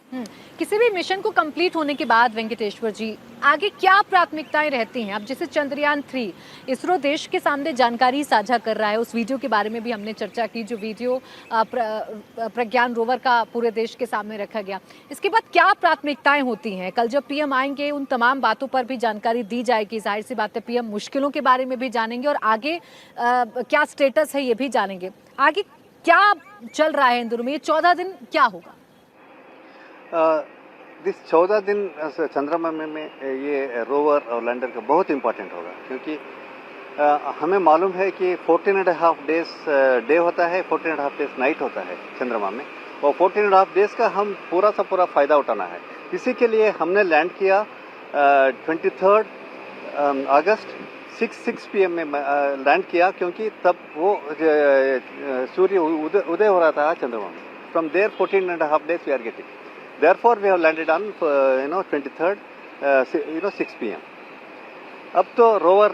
किसी भी मिशन को कंप्लीट होने के बाद वेंकटेश्वर जी, आगे क्या प्राथमिकताएं रहती हैं? अब जैसे चंद्रयान 3 इसरो देश के सामने जानकारी साझा कर रहा है, उस वीडियो के बारे में भी हमने चर्चा की, जो वीडियो प्रज्ञान रोवर का पूरे देश के सामने रखा गया। इसके बाद क्या प्राथमिकताएं होती हैं? कल जब पीएम आएंगे उन तमाम बातों पर भी जानकारी दी जाएगी। जाहिर सी बात है पीएम मुश्किलों के बारे में भी जानेंगे और आगे क्या स्टेटस है ये भी जानेंगे। आगे क्या चल रहा है इन दिनों में? ये 14 दिन क्या होगा? दिस 14 दिन चंद्रमा में ये रोवर और लैंडर का बहुत इम्पोर्टेंट होगा, क्योंकि हमें मालूम है कि 14.5 डेज डे होता है, 14.5 डेज नाइट होता है चंद्रमा में, और 14.5 डेज का हम पूरा सा पूरा फ़ायदा उठाना है। इसी के लिए हमने लैंड किया 23 अगस्त 6 PM में लैंड किया, क्योंकि तब वो सूर्य उदय हो रहा था चंद्रमा में. From there 14.5 days we are getting. Therefore we have landed on 23rd 6 PM. अब तो रोवर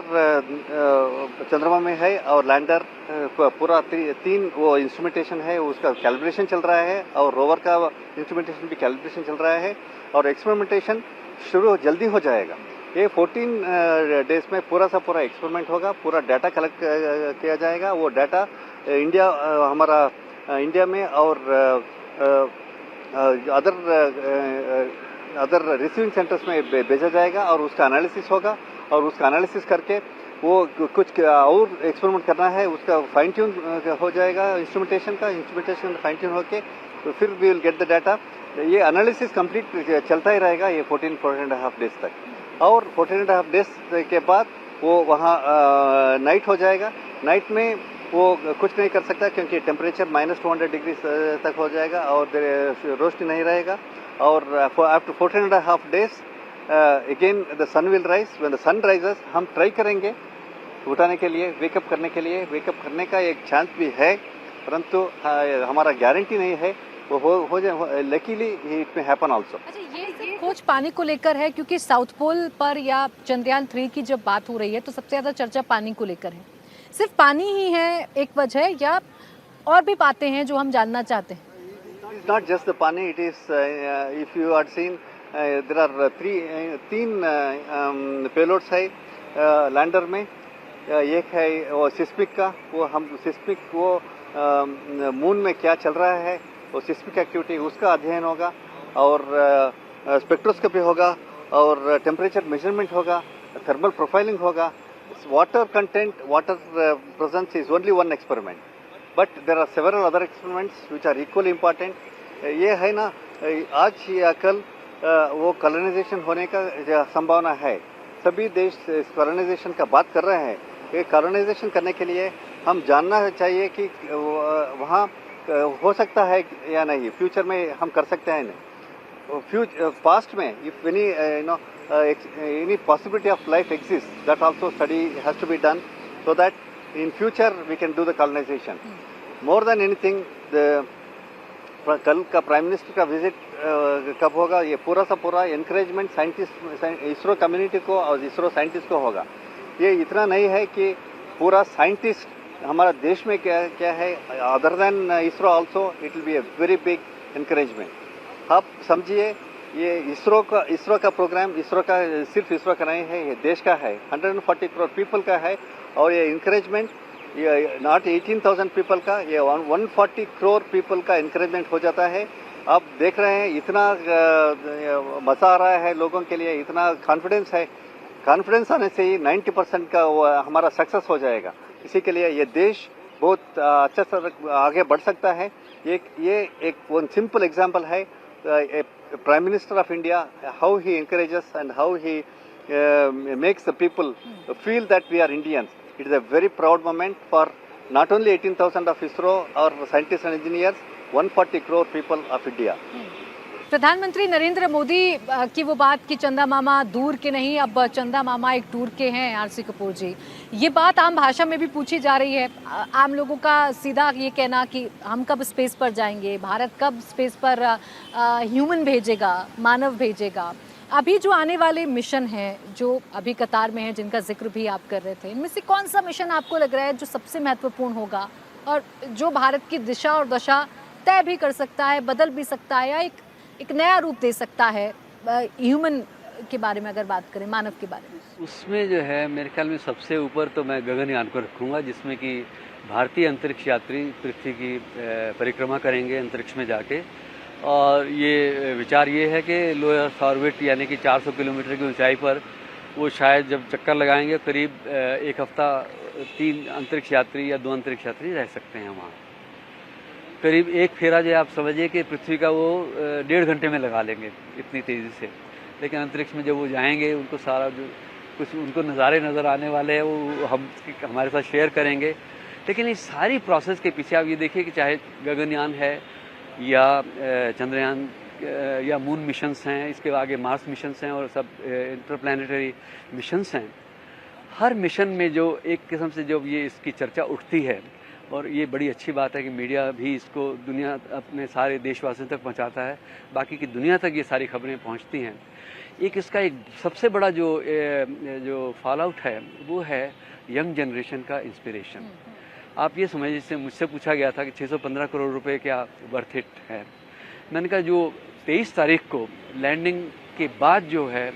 चंद्रमा में है और लैंडर पूरा 3 वो इंस्ट्रूमेंटेशन है, उसका कैलिब्रेशन चल रहा है, और रोवर का इंस्ट्रूमेंटेशन भी कैलिब्रेशन चल रहा है, और एक्सपेरिमेंटेशन शुरू जल्दी हो जाएगा. ये 14 days में पूरा सा पूरा एक्सपेरिमेंट होगा, पूरा डाटा कलेक्ट किया जाएगा. वो डाटा इंडिया हमारा इंडिया में और अदर रिसीविंग सेंटर्स में भेजा जाएगा, और उसका एनालिसिस होगा, और उसका एनालिसिस करके वो कुछ और एक्सपेरिमेंट करना है, उसका फाइन ट्यून हो जाएगा इंस्ट्रूमेंटेशन फाइन ट्यून होके, तो फिर we will get the data. ये एनालिसिस कंप्लीट चलता ही रहेगा ये 14.5 days तक, और 14.5 days के बाद वो वहाँ नाइट हो जाएगा. नाइट में वो कुछ नहीं कर सकता, क्योंकि टेम्परेचर -200 डिग्री तक हो जाएगा, और रोशनी नहीं रहेगा. और after 14.5 days again the sun will rise. When the sun rises हम ट्राई करेंगे उठाने के लिए, वेकअप करने के लिए. वेकअप करने का एक चांस भी है, परंतु हमारा गारंटी नहीं है वो हो जाए. Luckily it may happen also. अच्छा, ये सिर्फ खोज पानी को लेकर है, क्योंकि साउथ पोल पर या चंद्रयान 3 की जब बात हो रही है तो सबसे ज्यादा चर्चा पानी को लेकर है. सिर्फ पानी ही है एक वजह, या और भी बातें हैं जो हम जानना चाहते हैं? It's not just the pani. It is if you had seen there are 3 payloads है लैंडर में. एक है वो सिस्मिक का, वो हम सिस्मिक वो मून में क्या चल रहा है, वो सिस्मिक एक्टिविटी उसका अध्ययन होगा, और स्पेक्ट्रोस्कोपी होगा, और टेम्परेचर मेजरमेंट होगा, थर्मल प्रोफाइलिंग होगा. Water content, water presence is only one experiment, but there are several other experiments which are equally important. ये है ना, आज या कल वो कॉलोनाइजेशन होने का संभावना है. सभी देश इस कॉलोनाइजेशन का बात कर रहे हैं. ये कॉलोनाइजेशन करने के लिए हम जानना चाहिए कि वहाँ हो सकता है या नहीं, फ्यूचर में हम कर सकते हैं नहीं. पास्ट में if any possibility of life exists, that also study has to be done, so that in future we can do the colonization. More than anything, कल का प्राइम मिनिस्टर का विजिट कब होगा, ये पूरा सा पूरा एनकरेजमेंट साइंटिस्ट इसरो कम्युनिटी को और इसरो साइंटिस्ट को होगा. ये इतना नहीं है कि पूरा साइंटिस्ट हमारा देश में क्या है, other than ISRO also it will be a very big encouragement. आप समझिए, ये इसरो का प्रोग्राम, इसरो का सिर्फ इसरो का नहीं है, ये देश का है, 140 करोड़ पीपल का है. और ये इंकरेजमेंट ये नॉट 18,000 पीपल का, ये 140 करोड़ पीपल का इंकरेजमेंट हो जाता है. आप देख रहे हैं इतना मजा आ रहा है लोगों के लिए, इतना कॉन्फिडेंस है. कॉन्फिडेंस आने से ही 90% का हमारा सक्सेस हो जाएगा. इसी के लिए ये देश बहुत अच्छा से आगे बढ़ सकता है. ये एक वन सिंपल एग्जाम्पल है. Prime Minister of India, how he encourages and how he makes the people feel that we are Indians. It is a very proud moment for not only 18,000 of ISRO or scientists and engineers, 140 crore people of India. प्रधानमंत्री नरेंद्र मोदी की वो बात कि चंदा मामा दूर के नहीं, अब चंदा मामा एक टूर के हैं. आरसी कपूर जी, ये बात आम भाषा में भी पूछी जा रही है. आम लोगों का सीधा ये कहना कि हम कब स्पेस पर जाएंगे, भारत कब स्पेस पर ह्यूमन भेजेगा, मानव भेजेगा. अभी जो आने वाले मिशन हैं, जो अभी कतार में हैं, जिनका जिक्र भी आप कर रहे थे, इनमें से कौन सा मिशन आपको लग रहा है जो सबसे महत्वपूर्ण होगा, और जो भारत की दिशा और दशा तय भी कर सकता है, बदल भी सकता है, या एक नया रूप दे सकता है ह्यूमन के बारे में अगर बात करें, मानव के बारे में? उसमें जो है मेरे ख्याल में सबसे ऊपर तो मैं गगनयान को रखूँगा, जिसमें कि भारतीय अंतरिक्ष यात्री पृथ्वी की परिक्रमा करेंगे अंतरिक्ष में जाके. और ये विचार ये है कि लो अर्थ ऑर्बिट यानी कि 400 किलोमीटर की ऊंचाई पर वो शायद जब चक्कर लगाएंगे, करीब एक हफ्ता 3 अंतरिक्ष यात्री या 2 अंतरिक्ष यात्री रह सकते हैं वहाँ. करीब एक फेरा जो आप समझिए कि पृथ्वी का वो 1.5 घंटे में लगा लेंगे, इतनी तेज़ी से. लेकिन अंतरिक्ष में जब वो जाएंगे, उनको सारा जो कुछ उनको नज़ारे नज़र आने वाले हैं वो हम हमारे साथ शेयर करेंगे. लेकिन इस सारी प्रोसेस के पीछे आप ये देखिए कि चाहे गगनयान है या चंद्रयान या मून मिशंस हैं, इसके आगे मार्स मिशंस हैं और सब इंटरप्लानिटरी मिशंस हैं। हर मिशन में जो एक किस्म से जो ये इसकी चर्चा उठती है, और ये बड़ी अच्छी बात है कि मीडिया भी इसको दुनिया अपने सारे देशवासियों तक पहुंचाता है, बाकी की दुनिया तक ये सारी खबरें पहुंचती हैं। एक इसका एक सबसे बड़ा जो फॉल आउट है वो है यंग जनरेशन का इंस्पिरेशन। आप ये समझिए, जिससे मुझसे पूछा गया था कि 615 करोड़ रुपए क्या वर्थ इट है। मैंने कहा जो 23 तारीख को लैंडिंग के बाद जो है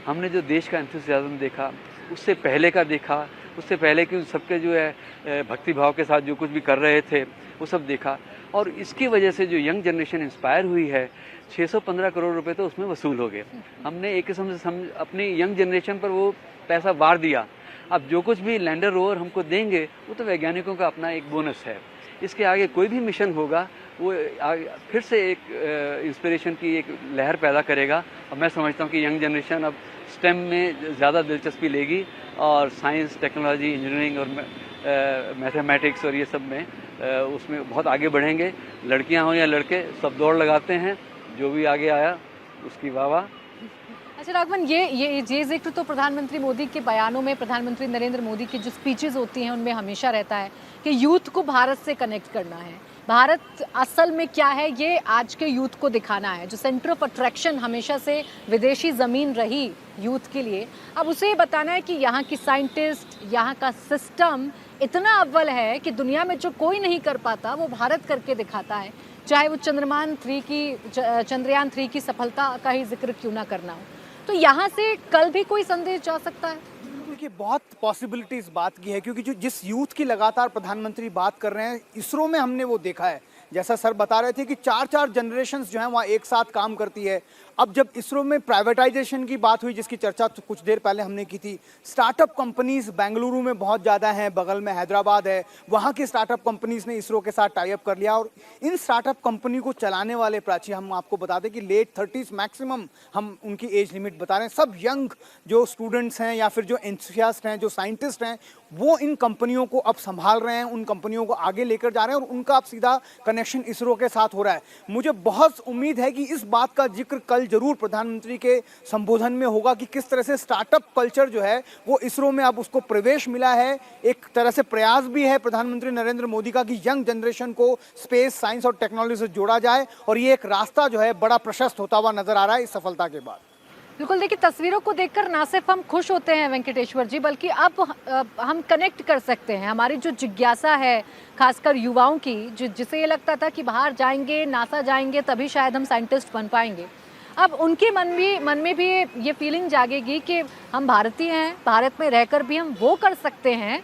हमने जो देश का एंथुसियाज्म देखा, उससे पहले का देखा, उससे पहले कि उन सबके जो है भक्ति भाव के साथ जो कुछ भी कर रहे थे वो सब देखा, और इसकी वजह से जो यंग जनरेशन इंस्पायर हुई है, 615 करोड़ रुपए तो उसमें वसूल हो गए। हमने एक किस्म से अपनी यंग जनरेशन पर वो पैसा वार दिया। अब जो कुछ भी लैंडर रोवर हमको देंगे वो तो वैज्ञानिकों का अपना एक बोनस है। इसके आगे कोई भी मिशन होगा वो फिर से एक इंस्पिरेशन की एक लहर पैदा करेगा, और मैं समझता हूँ कि यंग जनरेशन अब स्टेम में ज़्यादा दिलचस्पी लेगी और साइंस, टेक्नोलॉजी, इंजीनियरिंग और मैथमेटिक्स और ये सब में उसमें बहुत आगे बढ़ेंगे। लड़कियां हों या लड़के, सब दौड़ लगाते हैं, जो भी आगे आया उसकी वाह। अच्छा राघवन, ये जिक्र तो प्रधानमंत्री मोदी के बयानों में, प्रधानमंत्री नरेंद्र मोदी की जो स्पीचेस होती हैं उनमें हमेशा रहता है कि यूथ को भारत से कनेक्ट करना है। भारत असल में क्या है ये आज के यूथ को दिखाना है। जो सेंटर ऑफ अट्रैक्शन हमेशा से विदेशी ज़मीन रही यूथ के लिए, अब उसे बताना है कि यहाँ की साइंटिस्ट, यहाँ का सिस्टम इतना अव्वल है कि दुनिया में जो कोई नहीं कर पाता वो भारत करके दिखाता है। चाहे वो चंद्रयान 3 की सफलता का ही जिक्र क्यों ना करना हो। तो यहाँ से कल भी कोई संदेश जा सकता है। देखिए, बहुत पॉसिबिलिटी इस बात की है, क्योंकि जो जिस यूथ की लगातार प्रधानमंत्री बात कर रहे हैं, इसरो में हमने वो देखा है। जैसा सर बता रहे थे कि 4 जनरेशन्स जो हैं वहाँ एक साथ काम करती है। अब जब इसरो में प्राइवेटाइजेशन की बात हुई, जिसकी चर्चा तो कुछ देर पहले हमने की थी, स्टार्टअप कंपनीज बेंगलुरु में बहुत ज़्यादा हैं, बगल में हैदराबाद है, वहाँ की स्टार्टअप कंपनीज ने इसरो के साथ टाई अप कर लिया। और इन स्टार्टअप कंपनी को चलाने वाले प्राची, हम आपको बता दें कि लेट 30s मैक्सिमम हम उनकी एज लिमिट बता रहे हैं। सब यंग जो स्टूडेंट्स हैं या फिर जो एंथुसियास्ट हैं, जो साइंटिस्ट हैं, वो इन कंपनियों को अब संभाल रहे हैं, उन कंपनियों को आगे लेकर जा रहे हैं, और उनका अब सीधा कनेक्शन इसरो के साथ हो रहा है। मुझे बहुत उम्मीद है कि इस बात का जिक्र कल जरूर प्रधानमंत्री के संबोधन में होगा कि किस तरह से स्टार्टअप कल्चर जो है वो इसरो में अब उसको प्रवेश मिला है। एक तरह से प्रयास भी है प्रधानमंत्री नरेंद्र मोदी का कि यंग जनरेशन को स्पेस, साइंस और टेक्नोलॉजी से जोड़ा जाए, और ये एक रास्ता जो है बड़ा प्रशस्त होता हुआ नजर आ रहा है इस सफलता के बाद। बिल्कुल, देखिए तस्वीरों को देखकर ना सिर्फ हम खुश होते हैं वेंकटेश्वर जी, बल्कि अब हम कनेक्ट कर सकते हैं। हमारी जो जिज्ञासा है खासकर युवाओं की, जिसे ये लगता था कि बाहर जाएंगे, नासा जाएंगे तभी शायद हम साइंटिस्ट बन पाएंगे, अब उनके मन में भी ये फीलिंग जागेगी कि हम भारतीय हैं, भारत में रहकर भी हम वो कर सकते हैं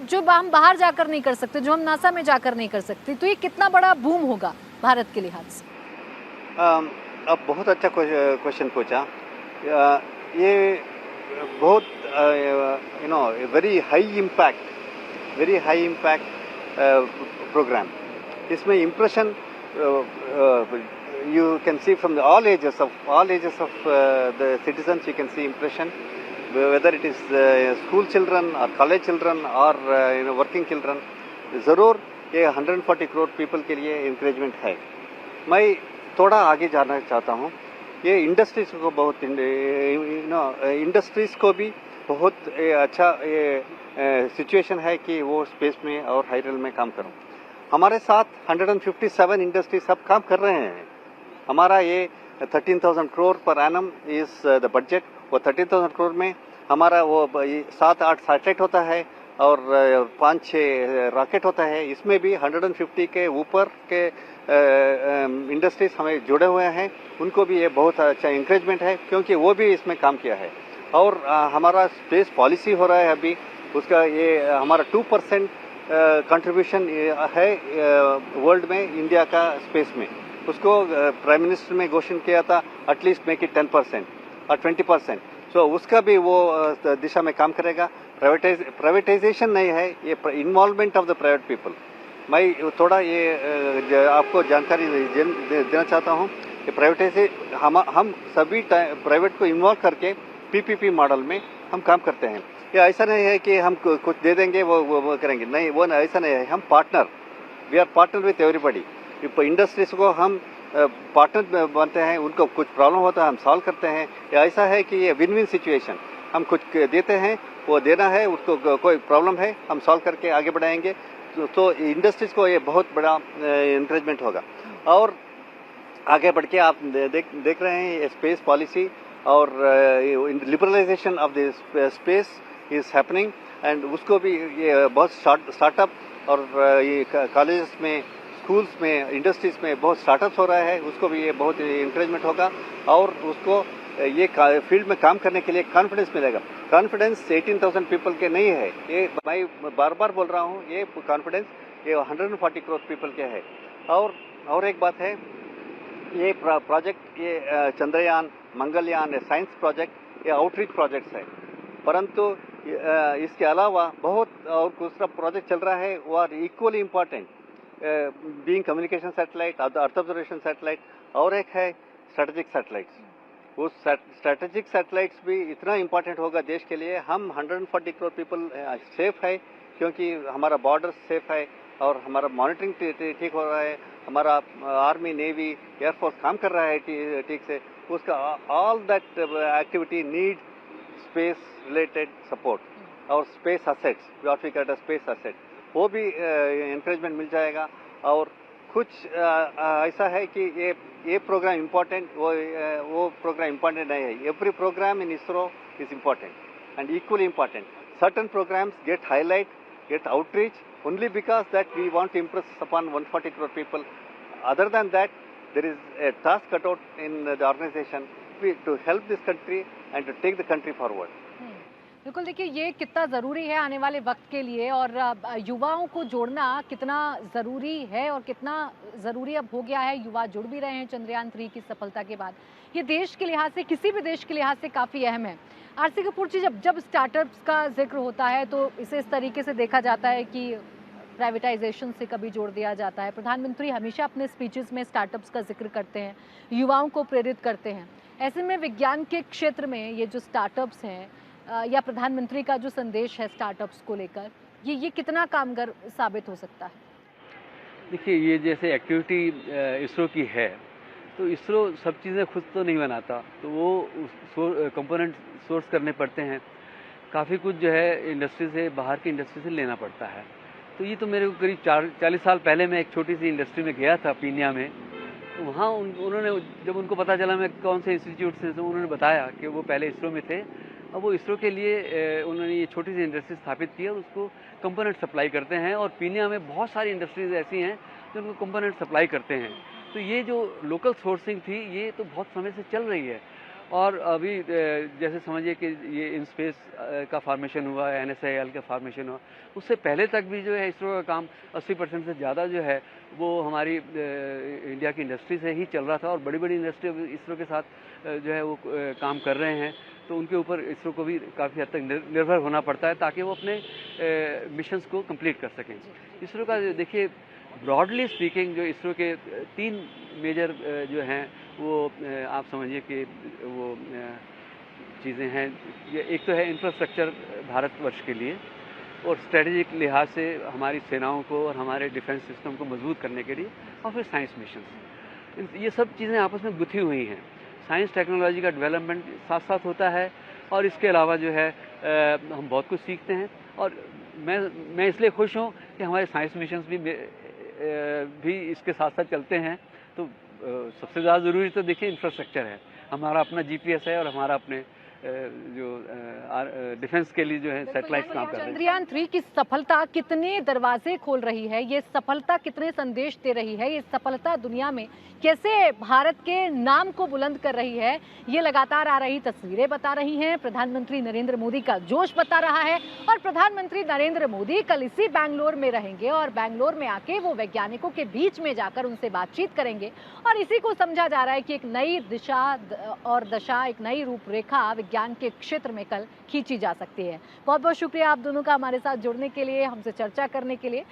जो हम बाहर जाकर नहीं कर सकते, जो हम नासा में जाकर नहीं कर सकते। तो ये कितना बड़ा बूम होगा भारत के लिहाज से। अब बहुत अच्छा क्वेश्चन पूछा। ये बहुत वेरी हाई इम्पैक्ट प्रोग्राम। इसमें impression you can see from all ages of the citizens. You can see impression, whether it is school children or college children or working children. जरूर ये 140 करोड़ पीपल के लिए इंकरेजमेंट है। मैं थोड़ा आगे जाना चाहता हूँ। ये इंडस्ट्रीज को बहुत इंडस्ट्रीज को भी बहुत अच्छा सिचुएशन है कि वो स्पेस में और हाईरेल में काम करूँ। हमारे साथ 157 इंडस्ट्री सब काम कर रहे हैं। हमारा ये 13,000 crore per annum is the budget. वो 13,000 करोड़ में हमारा वो 7-8 सैटेलाइट होता है और 5-6 रॉकेट होता है। इसमें भी 150 के ऊपर के इंडस्ट्रीज हमें जुड़े हुए हैं। उनको भी ये बहुत अच्छा इंकरेजमेंट है, क्योंकि वो भी इसमें काम किया है। और हमारा स्पेस पॉलिसी हो रहा है अभी, उसका ये हमारा 2% कंट्रीब्यूशन है वर्ल्ड में इंडिया का स्पेस में। उसको प्राइम मिनिस्टर ने घोषणा किया था एटलीस्ट मेक इट 10% और 20%। सो उसका भी वो दिशा में काम करेगा। प्राइवेटाइजेशन नहीं है, ये involvement of the private people. मैं थोड़ा ये आपको जानकारी देना चाहता हूँ कि प्राइवेटाइजेशन हम सभी प्राइवेट को इन्वॉल्व करके पीपीपी मॉडल में हम काम करते हैं। ये ऐसा नहीं है कि हम कुछ दे देंगे वो करेंगे, नहीं, वो ऐसा नहीं है। हम partner, we are partner with everybody. Industries को हम पार्टनर बनते हैं, उनको कुछ प्रॉब्लम होता है हम सॉल्व करते हैं। ऐसा है कि ये विन विन सिचुएशन, हम कुछ देते हैं, वो देना है, उसको कोई प्रॉब्लम है हम सॉल्व करके आगे बढ़ाएंगे, तो इंडस्ट्रीज को ये बहुत बड़ा इंकरेजमेंट होगा। और आगे बढ़ के आप देख रहे हैं स्पेस पॉलिसी और liberalisation of the space is happening, and उसको भी ये बहुत स्टार्टअप और ये कॉलेजेस में, स्कूल्स में, इंडस्ट्रीज में बहुत स्टार्टअप्स हो रहा है, उसको भी ये बहुत इंकरेजमेंट होगा और उसको ये फील्ड में काम करने के लिए कॉन्फिडेंस मिलेगा। कॉन्फिडेंस 18,000 पीपल के नहीं है, ये मैं बार बार बोल रहा हूँ, ये कॉन्फिडेंस ये 140 करोड़ पीपल के है। और एक बात है, ये प्रोजेक्ट, ये चंद्रयान, मंगलयान, ये साइंस प्रोजेक्ट, ये आउटरीच प्रोजेक्ट्स है, परंतु इसके अलावा बहुत और दूसरा प्रोजेक्ट चल रहा है वो are equally important, being communication satellite, earth observation satellite, और एक है स्ट्रेटेजिक सैटेलाइट्स। वो स्ट्रेटेजिक सैटेलाइट्स भी इतना इम्पॉर्टेंट होगा देश के लिए। हम 140 करोड़ पीपल सेफ है क्योंकि हमारा बॉर्डर सेफ है और हमारा मॉनिटरिंग ठीक हो रहा है, हमारा आर्मी, नेवी, एयरफोर्स काम कर रहा है ठीक से। उसका all that activity need space related support और space assets, what we call space asset, वो भी एनकरेजमेंट मिल जाएगा। और कुछ ऐसा है कि ये प्रोग्राम इम्पोर्टेंट, वो प्रोग्राम इम्पोर्टेंट नहीं है। Every programme in ISRO is important and equally important. Certain programmes get highlight, get outreach only because that we want to impress upon 140 crore people. Other than that, there is a task cut out in the organization to help this country and to take the country forward. बिल्कुल, देखिए ये कितना ज़रूरी है आने वाले वक्त के लिए, और युवाओं को जोड़ना कितना ज़रूरी है और कितना ज़रूरी अब हो गया है। युवा जुड़ भी रहे हैं चंद्रयान 3 की सफलता के बाद। ये देश के लिहाज से, किसी भी देश के लिहाज से काफ़ी अहम है। आरसी कपूर जी, जब स्टार्टअप्स का जिक्र होता है तो इसे इस तरीके से देखा जाता है कि प्राइवेटाइजेशन से कभी जोड़ दिया जाता है। प्रधानमंत्री हमेशा अपने स्पीचेस में स्टार्टअप्स का जिक्र करते हैं, युवाओं को प्रेरित करते हैं। ऐसे में विज्ञान के क्षेत्र में ये जो स्टार्टअप्स हैं या प्रधानमंत्री का जो संदेश है स्टार्टअप्स को लेकर, ये कितना कामगार साबित हो सकता है? देखिए, ये जैसे एक्टिविटी इसरो की है, तो इसरो सब चीज़ें खुद तो नहीं बनाता, तो वो कंपोनेंट सोर्स करने पड़ते हैं। काफ़ी कुछ जो है इंडस्ट्री से, बाहर की इंडस्ट्री से लेना पड़ता है। तो ये तो मेरे को करीब 40 साल पहले मैं एक छोटी सी इंडस्ट्री में गया था, पीनिया में। तो वहाँ उन्होंने, जब उनको पता चला मैं कौन से इंस्टीट्यूट से, तो उन्होंने बताया कि वो पहले इसरो में थे। अब वो इसरो के लिए उन्होंने ये छोटी सी इंडस्ट्री स्थापित की और उसको कंपोनेंट सप्लाई करते हैं। और पीनिया में बहुत सारी इंडस्ट्रीज ऐसी हैं जो उनको कंपोनेंट सप्लाई करते हैं। तो ये जो लोकल सोर्सिंग थी, ये तो बहुत समय से चल रही है। और अभी जैसे समझिए कि ये इन स्पेस का फॉर्मेशन हुआ, NSAL का फॉर्मेशन हुआ, उससे पहले तक भी जो है इसरो का काम 80% से ज़्यादा जो है वो हमारी इंडिया की इंडस्ट्री से ही चल रहा था। और बड़ी बड़ी इंडस्ट्री इसरो के साथ जो है वो काम कर रहे हैं, तो उनके ऊपर इसरो को भी काफ़ी हद तक निर्भर होना पड़ता है ताकि वो अपने मिशंस को कंप्लीट कर सकें। इसरो का देखिए, ब्रॉडली स्पीकिंग जो इसरो के 3 मेजर जो हैं वो आप समझिए कि वो चीज़ें हैं। एक तो है इंफ्रास्ट्रक्चर भारतवर्ष के लिए, और स्ट्रेटेजिक लिहाज से हमारी सेनाओं को और हमारे डिफेंस सिस्टम को मजबूत करने के लिए, और फिर साइंस मिशन। ये सब चीज़ें आपस में गुथी हुई हैं। साइंस टेक्नोलॉजी का डेवलपमेंट साथ साथ होता है, और इसके अलावा जो है हम बहुत कुछ सीखते हैं। और मैं इसलिए खुश हूँ कि हमारे साइंस मिशंस भी इसके साथ साथ चलते हैं। तो सबसे ज़्यादा ज़रूरी तो देखिए इंफ्रास्ट्रक्चर है, हमारा अपना GPS है और हमारा अपने जो डिफेंस के लिए जो है सैटेलाइट काम कर रहे हैं। चंद्रयान 3 की सफलता कितने दरवाजे खोल रही है, ये सफलता कितने संदेश दे रही है, ये सफलता दुनिया में कैसे भारत के नाम को बुलंद कर रही है, ये लगातार आ रही तस्वीरें बता रही हैं। प्रधानमंत्री नरेंद्र मोदी का जोश बता रहा है। और प्रधानमंत्री नरेंद्र मोदी कल इसी बैंगलोर में रहेंगे और बैंगलोर में आके वो वैज्ञानिकों के बीच में जाकर उनसे बातचीत करेंगे। और इसी को समझा जा रहा है कि एक नई दिशा और दशा, एक नई रूपरेखा विज्ञान के क्षेत्र में कल खींची जा सकती है। बहुत बहुत शुक्रिया आप दोनों का हमारे साथ जुड़ने के लिए, हमसे चर्चा करने के लिए।